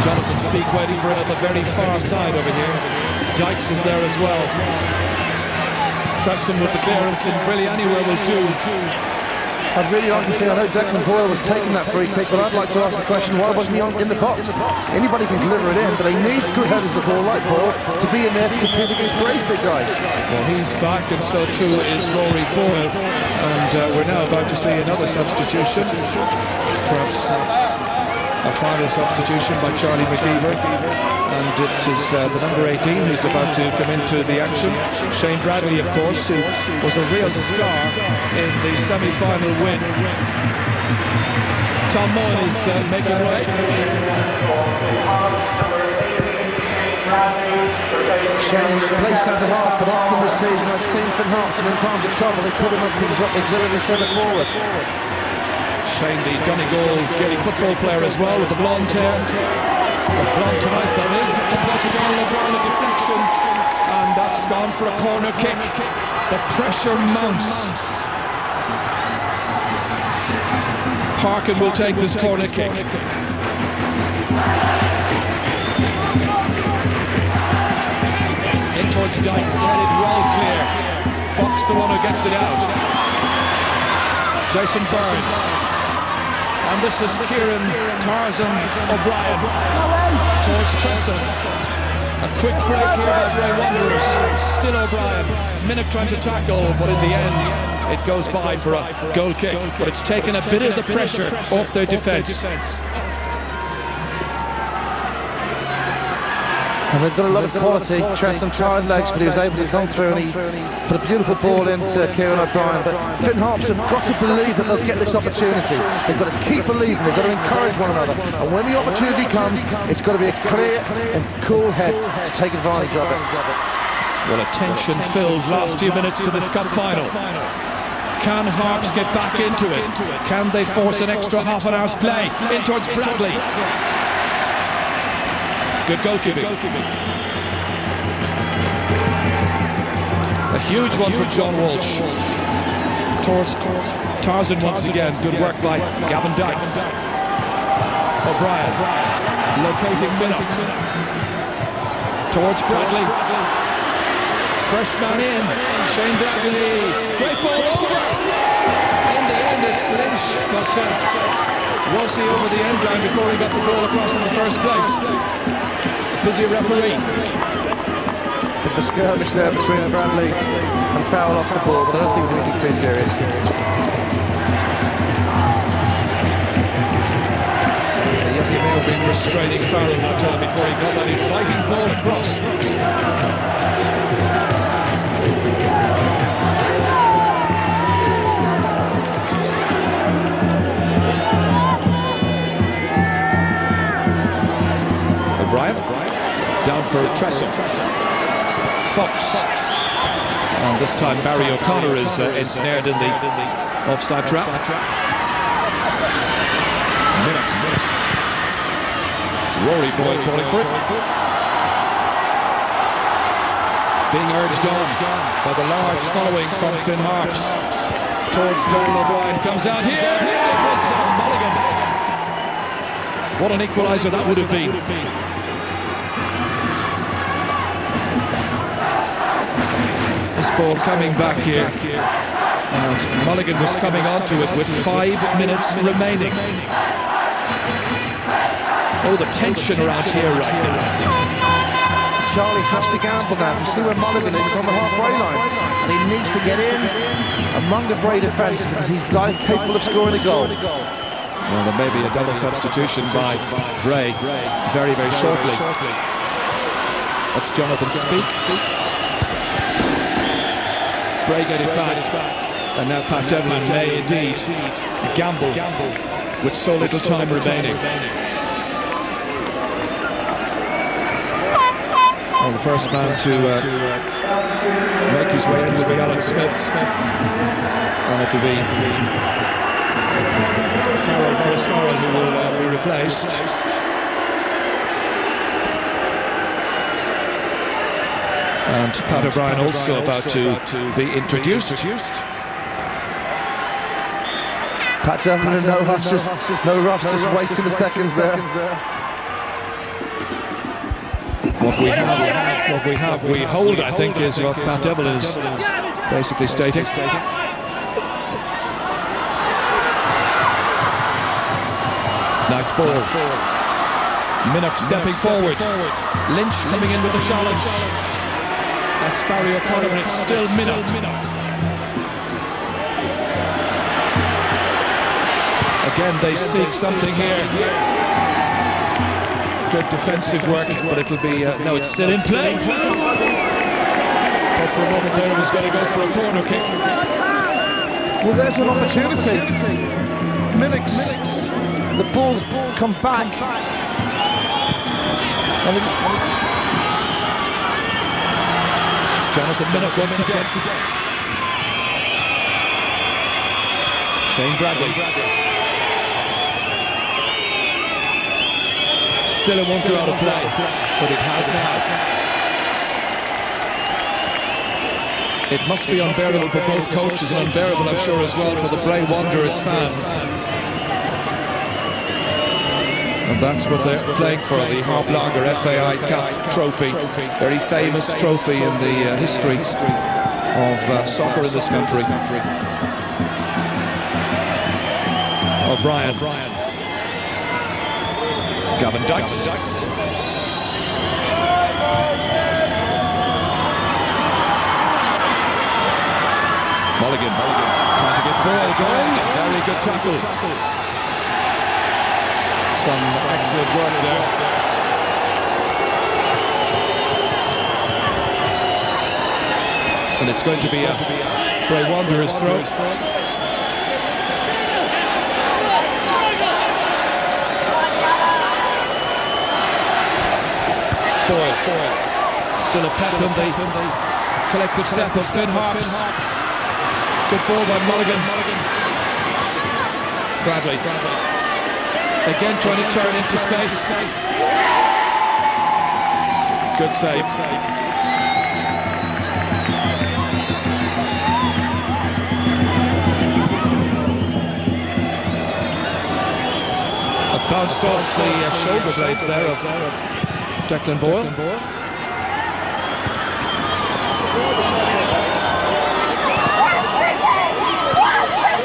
Jonathan Speak waiting for it at the very far side over here. Dykes is there as well. Preston with the clearance, and really anywhere will do. I'd really like to see, I know Declan Boyle was taking that free kick, but I'd like to ask the question, why wasn't he in the box? Anybody can deliver it in, but they need good headers of the ball, like Boyle, to be in there to compete against Bray's big guys. Well, he's back, and so too is Rory Boyle, and we're now about to see another substitution, perhaps a final substitution by Charlie McGeever, and it is the number 18 who's about to come into the action. Shane Bradley, of course, who was a real star in the semi-final win. Tom Moore is making way. Shane plays centre half, but often this season I've seen Finn Harps, and in times of trouble they put him up auxiliary centre forward. Shane, the Donegal Gaelic football player as well, with the blonde hair. The blonde tonight, that is. It comes out to Donald O'Brien, a deflection, and that's gone for a corner kick. The pressure mounts. Harkin will take this corner kick. In towards Dykes, headed well clear. Fox the one who gets it out. Jason Byrne. And this is Kieran Tarzan O'Brien towards Tresson. A quick break here by Bray Wanderers. Still O'Brien. Minnick trying to tackle, but in the end it goes by for a goal kick. But it's taken a bit of the pressure off their defence. And they've got a lot of quality. Tresson tried legs, but he was able to come through, and he put a beautiful ball into Kieran O'Brien. But Finn Harps have got to believe that they'll get this opportunity. They've got to keep believing, they've got to encourage one another. And when the opportunity comes, it's got to be a clear and cool head to take advantage of it. Well, a tension-filled last few minutes to this cup final. Can Harps get back into it? Can they force an extra half an hour's play in towards Bradley? Good goalkeeping. A huge one from John Walsh. Towards Tarzan once again. Good work by Gavin Dykes. O'Brien locating Minnock. Towards Bradley. Fresh man in. Shane Bradley. Great ball over. In the end it's Lynch, but was he over the end line before he got the ball across in the first place? Busy referee. Bit of a skirmish there between Bradley and foul off the ball, but I don't think it was anything too serious. Yes, he may have been restraining Farrell that time before he got that inviting ball across. O'Brien down for Tresson. Fox, and this time Barry O'Connor is ensnared in the offside trap. Rory Boyle calling for it. Being urged on by the large following from Finn Harps. Towards Donald O'Brien, comes out here. It was Mulligan. What an equaliser that would have been. This ball coming back here, and Mulligan was coming onto it with 5 minutes remaining. Oh, the tension around here right now. Charlie has to gamble now. You see where Mulligan is on the halfway line, and he needs to get in among the Bray defence because he's guys capable of scoring a goal. Well, there may be a double substitution by Bray very, very shortly. That's Jonathan Speak. Bray get it back, and now Pat Devlin may indeed gamble with so little time remaining. Well, the first man to make his way in will be Alan Smith, and it'll be Farrell for Escara who will be replaced. And Pat O'Brien also about to be introduced. Pat Devlin, no rush, just wasting the seconds there. What we hold, I think, is what Pat Devlin is basically stating. Nice ball. Minnock stepping forward. Lynch coming in with the challenge. That's Barry O'Connor, and it's still Minnock. Again, they seek something here. Good defensive work, but it'll be... no, it's still in play. Thought for a moment there it was going to go for a corner kick. Well, there's an opportunity. Minnock's, the ball's come back. And it's Jonathan Minnock once again. Shane Bradley. Still it won't go out of play, but it has now. It must be unbearable for both coaches, and unbearable, I'm sure, as well for the Bray Wanderers fans. And that's what they're playing for, the Harp Lager FAI Cup trophy. Very famous trophy in the history of soccer in this country. O'Brien. Gavin Dykes. Mulligan trying to get Boyle going. Very good tackle. Some excellent work there. And it's going to be a Bray Wanderers throw. Boyle. Still a pep in the collective step of Finn Harps. Good ball by Mulligan. Bradley. Again trying to turn into space. Good save. It bounced off the shoulder blades there of Declan Boyle.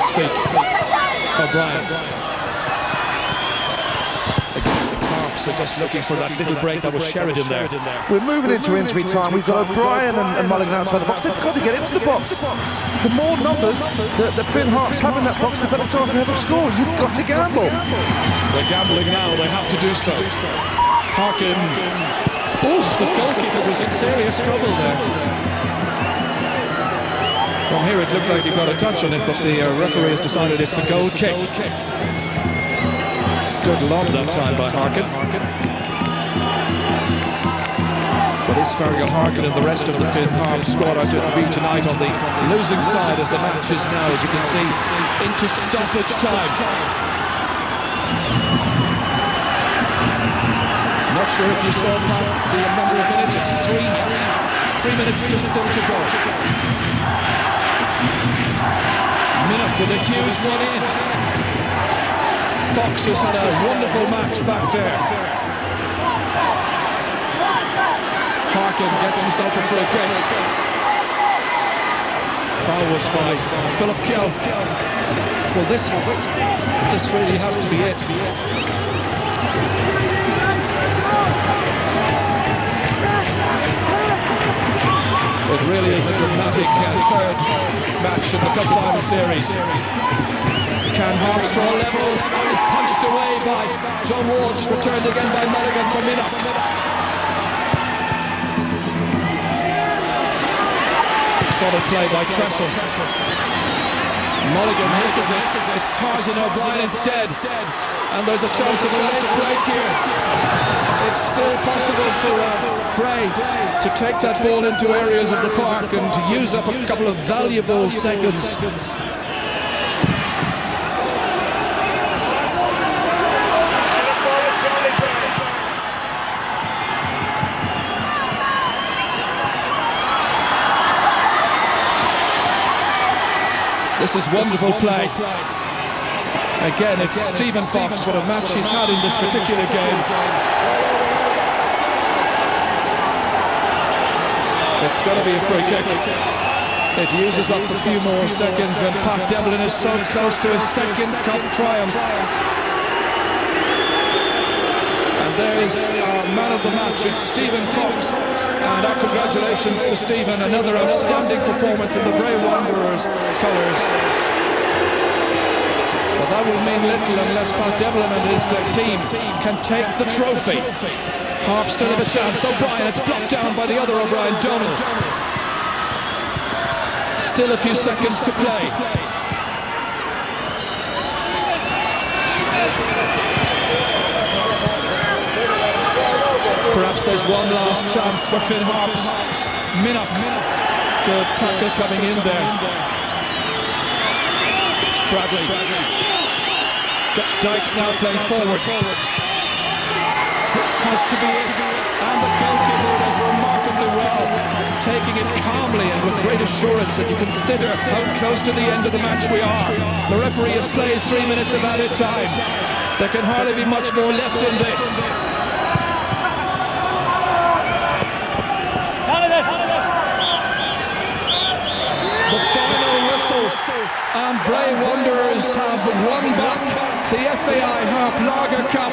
Speak. O'Brien. Harps are just looking for that little break that was Sheridan there. We're moving into injury time. We've got O'Brien and Mulligan outside the box. They've got to get into the box. The more numbers that Finn Harps have in that box, the better chance they have of scoring. You've got to gamble. They're gambling now. They have to do so. Harkin. Oh, the goal kicker was in serious trouble there. From here it looked like he got a touch on it, but the referee has decided it's a goal kick. Good lob that time by Harkin. But is Fergal Harkin and the rest of the Finn Harps squad are to be tonight on the losing side as the match is now, as you can see, into stoppage time. Not sure if you saw the number of minutes, it's 3 minutes just still to go. Minnock with a huge one in. Fox has had a wonderful match back there. Harkin gets himself a free kick. Foul was by Philip Kill. Well, this really has to be it. It really is a dramatic third match in the Cup Final Series. Can Harps draw level? And is punched away by John Walsh, returned again by Mulligan for Minnock. Solid play by Tressel. Mulligan misses it. It's Tarzan O'Brien instead. And there's a chance of a late break here. It's still possible for Bray to take that ball into areas of the park and to use up a couple of valuable seconds. This is wonderful play. Again, it's Stephen Fox. What a match he's had in this particular game. It's going to be a free kick. It uses up a few more seconds, and Pat Devlin is so close to his second cup triumph. there's our man of the match, it's Stephen Fox, and our congratulations to Stephen, another outstanding performance in the Bray Wanderers colours. But that will mean little unless Pat Devlin and his team can take the trophy. Harps still have a chance. O'Brien, it's blocked down by the other O'Brien, Donald. Still a few seconds to play. Perhaps there's one last chance for Finn Harps. Minnock, good tackle coming in there. Bradley. Dykes now playing forward. This has to be it. And the goalkeeper does remarkably well, taking it calmly and with great assurance that you consider how close to the end of the match we are. The referee has played 3 minutes of added time. There can hardly be much more left in this. The final whistle, and Bray Wanderers have won back the FAI Lager Cup.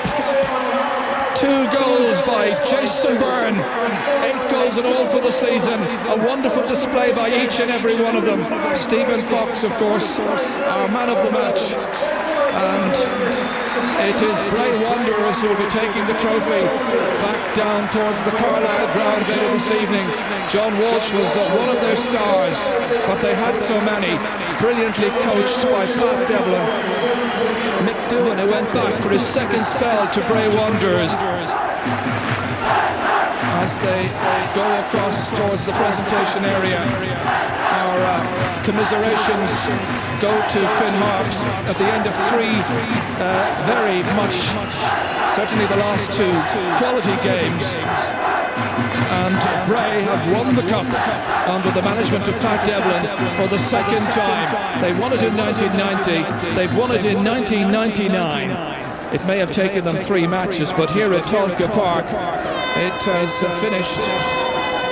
2 goals by Jason Byrne, 8 goals in all for the season. A wonderful display by each and every one of them. Stephen Fox, of course, our man of the match. And it is Bray Wanderers who will be taking the trophy back down towards the Carlisle ground later this evening. John Walsh was one of their stars, but they had so many. Brilliantly coached by Pat Devlin. Mick Doohan, who went back for his second spell to Bray Wanderers. As they go across towards the presentation area, our commiserations go to Finn Harps at the end of 3 very much, certainly the last 2 quality games. And Bray have won the cup under the management of Pat Devlin for the second time. They won it in 1990, they've won it in 1999. It may have taken them 3 matches, but here at Tolka Park, it has finished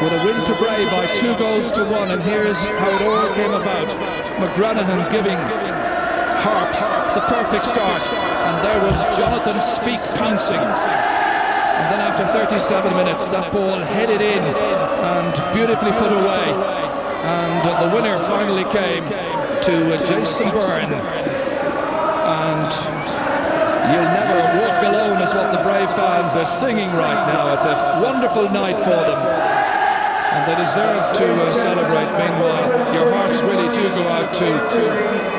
with a win to Bray by 2 goals to 1, and here's how it all came about. McGranahan giving Harps the perfect start, and there was Jonathan Speak pouncing. And then after 37 minutes, that ball headed in and beautifully put away. And the winner finally came to Jason Byrne. And "You'll never walk alone" is what the Brave fans are singing right now. It's a wonderful night for them. And they deserve to celebrate. Meanwhile, your hearts really do go out to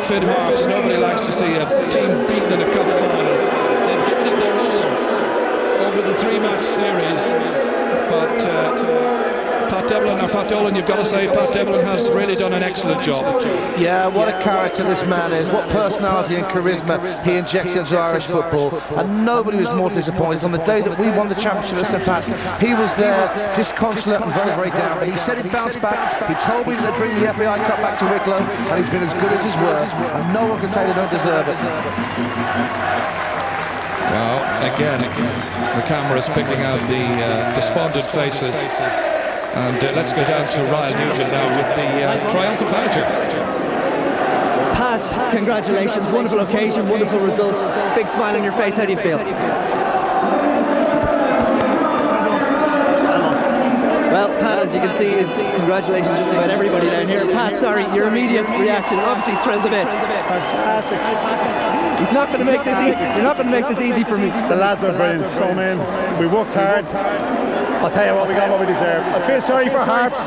Finn Harps. Nobody likes to see a team beaten in a cup final. They've given it their all over the 3-match series, but Pat Devlin, you've got to say Pat Devlin has really done an excellent job. Yeah, what a character this man is, what personality and charisma he injects into Irish football, and nobody was more disappointed. On the day that we won the championship at St Pat's, he was there, disconsolate and very, very down, but he said he'd bounce back. He told me they'd bring the FAI Cup back to Wicklow, and he's been as good as his word, and no one can say they don't deserve it. Well, again, the camera is picking out the despondent faces. And let's go down to Ryan Nugent now with the triumphant manager. Pat, congratulations, wonderful occasion, wonderful results, big smile on your face. How do you feel? Well, Pat, as you can see, is congratulations just about everybody down here. Pat, sorry, your immediate reaction obviously thrills a bit. Fantastic. He's not going to make this easy. You're not going to make this easy for me. The lads are brilliant. So, man, we worked hard. I'll tell you what, we got what we deserve. I feel sorry for Harps,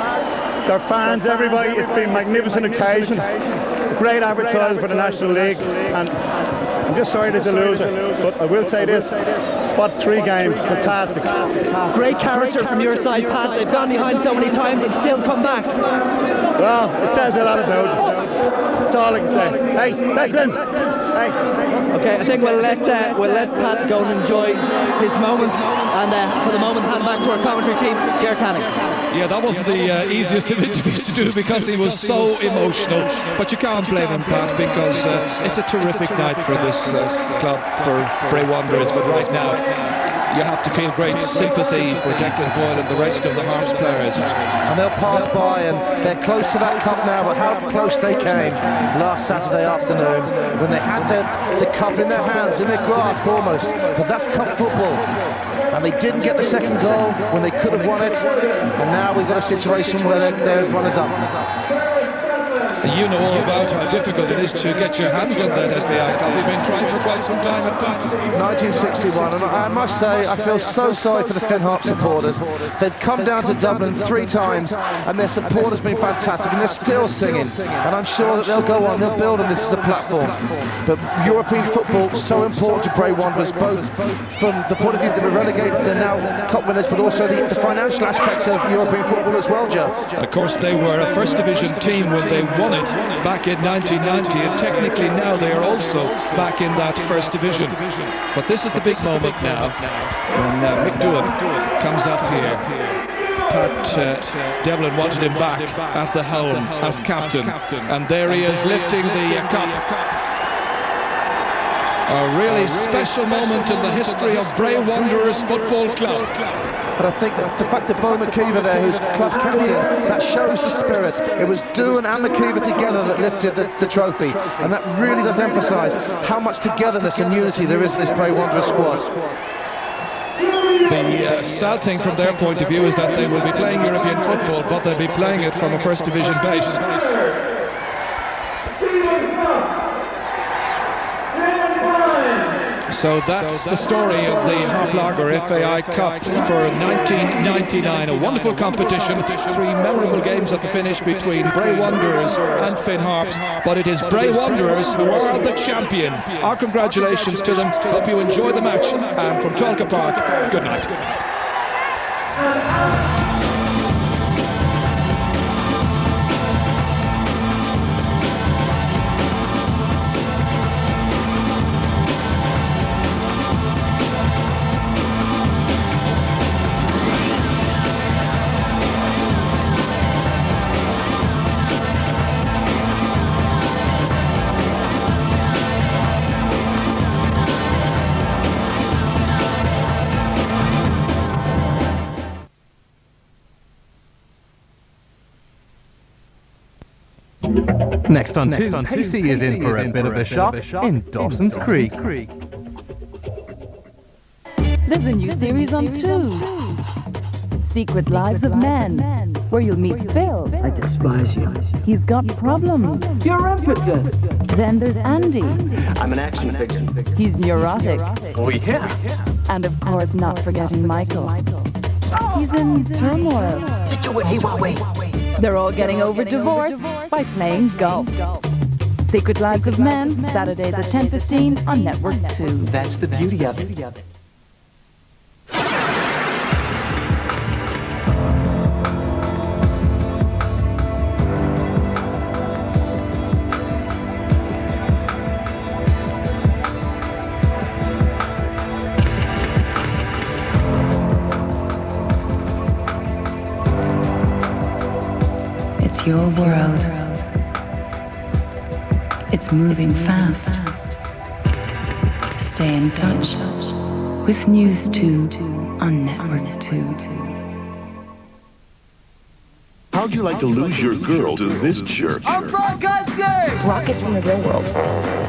their fans, everybody. It's been a magnificent occasion. Great advertising for the National League, and I'm just sorry there's a loser. But I will say this, what 3 games, fantastic. Great character from your side, Pat. They've gone behind so many times and still come back. Well, it says a lot about it. That's all I can say. Hey, Declan! Hey. Okay, I think we'll let Pat go and enjoy his moment, and for the moment hand back to our commentary team, Ger Canning. Yeah, that wasn't the easiest of interviews to do because he was so emotional, but you can't blame him, Pat, because it's a terrific night for this club, for Bray Wanderers. But right now, you have to feel great sympathy for Declan Boyle and the rest of the Harps players. And they'll pass by, and they're close to that cup now, but how close they came last Saturday afternoon when they had the cup in their hands, in their grasp almost, because that's cup football. And they didn't get the second goal when they could have won it, and now we've got a situation where they're runners up. You know all about how difficult it is to get your hands on that FAI Cup. We've been trying for quite some time at Pats. 1961, and I must say, I feel so sorry for the Finn Harps supporters. They've come down to Dublin 3 times, and their support has been fantastic, and they're still singing. And I'm sure that they'll go on, they'll build on this as a platform. But European football is so important to Bray Wanderers, both from the point of view that they were relegated, they're now cup winners, but also the financial aspects of European football as well, Joe. Of course, they were a first division team when they won it back in 1990, and technically now they are also back in that first division. But this is the big moment now when Mick Doohan comes up here. Pat Devlin wanted him back at the helm as captain, and there he is lifting the cup. A really special moment in the history of Bray Wanderers Football Club. But I think that the fact that Bo McKeever there, who's club captain, that shows the spirit. It was Doohan and McKeever together that lifted the trophy, and that really does emphasise how much togetherness and unity there is in this Bray Wanderers squad. The sad thing from their point of view is that they will be playing European football, but they'll be playing it from a first division base. So that's the story of the Harp Lager FAI Cup for 1999. A wonderful competition, 3 memorable games at the finish between Bray Wanderers and Finn Harps, but it is Bray Wanderers who are the champions. Our congratulations to them. Hope you enjoy the match, and from Tolka Park, good night. Next on two, Pacey is in for a bit of a shock in Dawson's Creek. There's a new series on 2. Secret Lives of Men, where you'll meet Phil. I despise you. He's got problems. You're impotent. Then there's Andy. I'm an action fiction. He's neurotic. Oh yeah. And of course not forgetting Michael. He's in turmoil. They're all getting over divorce by playing golf. Secret Lives of Men, Saturdays at 10:15 on Network 2. That's the beauty of it. It's your world. It's moving fast. Stay in touch with News 2 on Network 2. How'd you like to lose your girl to this jerk? Rock is from the real world.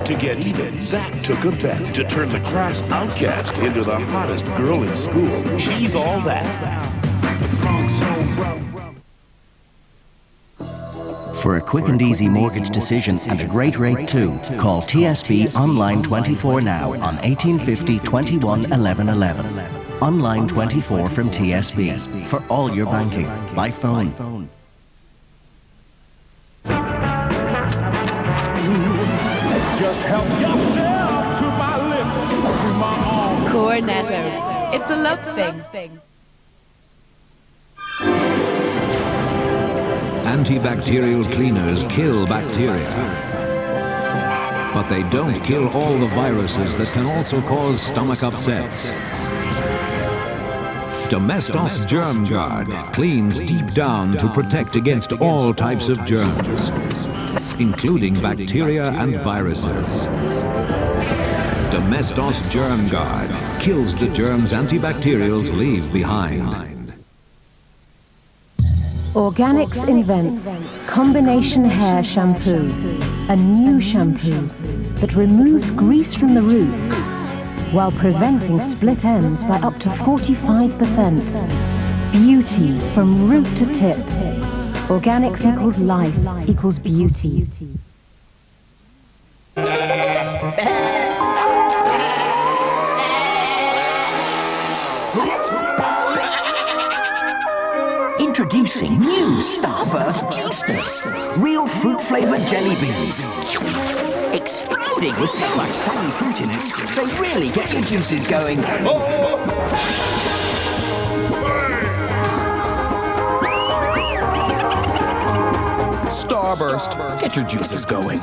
To get even, Zach took a bet to turn the class outcast into the hottest girl in school. She's all that. For a quick and easy mortgage decision and a great rate too, call TSB Online 24 now on 1850 21 11 11. Online 24 from TSB for all your banking by phone. Just help yourself to my lips, to my arms. Cornetto. It's a love thing. Antibacterial cleaners kill bacteria, but they don't kill all the viruses that can also cause stomach upsets. Domestos Germ Guard cleans deep down to protect against all types of germs, including bacteria and viruses. Domestos Germ Guard kills the germs antibacterials leave behind. Organics invents combination hair shampoo, a new shampoo that removes grease from the roots while preventing split ends by up to 45%. Beauty from root to tip. Organics equals life equals beauty. Introducing new Starburst Juicers. Real fruit-flavored jelly beans. Exploding with so much tangy fruitiness, they really get your juices going. Starburst, get your juices going.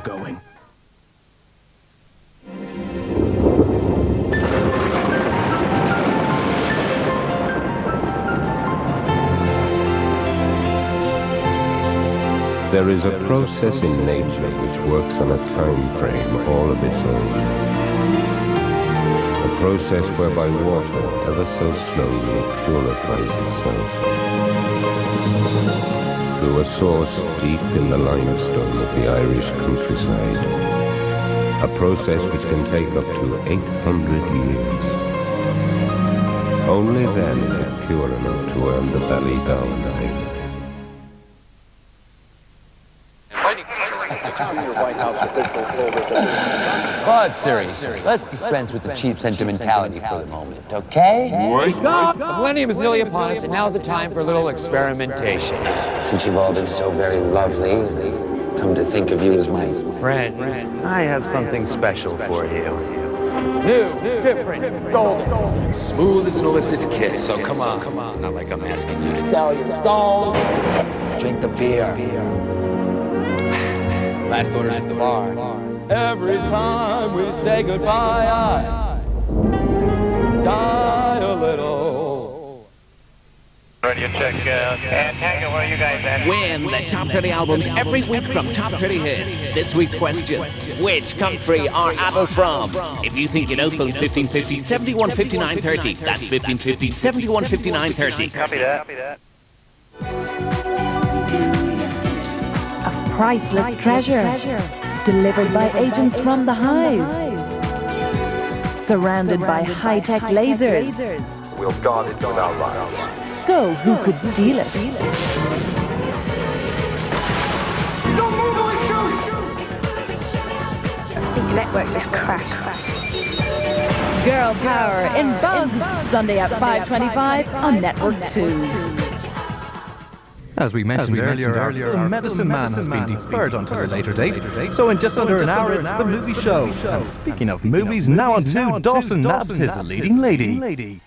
There is a process in nature which works on a time frame all of its own. A process whereby water ever so slowly purifies itself. Through a source deep in the limestone of the Irish countryside. A process which can take up to 800 years. Only then is it pure enough to earn the belly down name. But, Siri, let's dispense with the cheap sentimentality for the moment, okay? Wake up! The millennium is nearly upon us, and now's the time for a little experimentation. Since you've all been so very lovely, come to think of you as my Friends, I have something special for you. New, different, golden. Smooth as an illicit kiss, so come on. It's not like I'm asking you to sell your soul. Drink the beer. Last orders at the bar. Every time we say goodbye, I die a little. Radio check, and Tango, where are you guys at? Win the top 30 albums every week from Top 30 Hits. This week's question, which country are ABBA from? If you think you know, phone 1550 71 59 30. That's 1550 71 59 30. Copy that. A priceless treasure, delivered by agents from the Hive. Surrounded by high-tech lasers. We'll guard it with our lives. So who could steal it? Don't move or shoot! His network just crashed. Girl Power in Bugs, Sunday at 5:25 on Network 2. As we mentioned earlier, our Medicine Man has been deferred until a later date, so in just under an hour it's the movie show. And speaking of movies, now on 2, Dawson nabs his leading lady.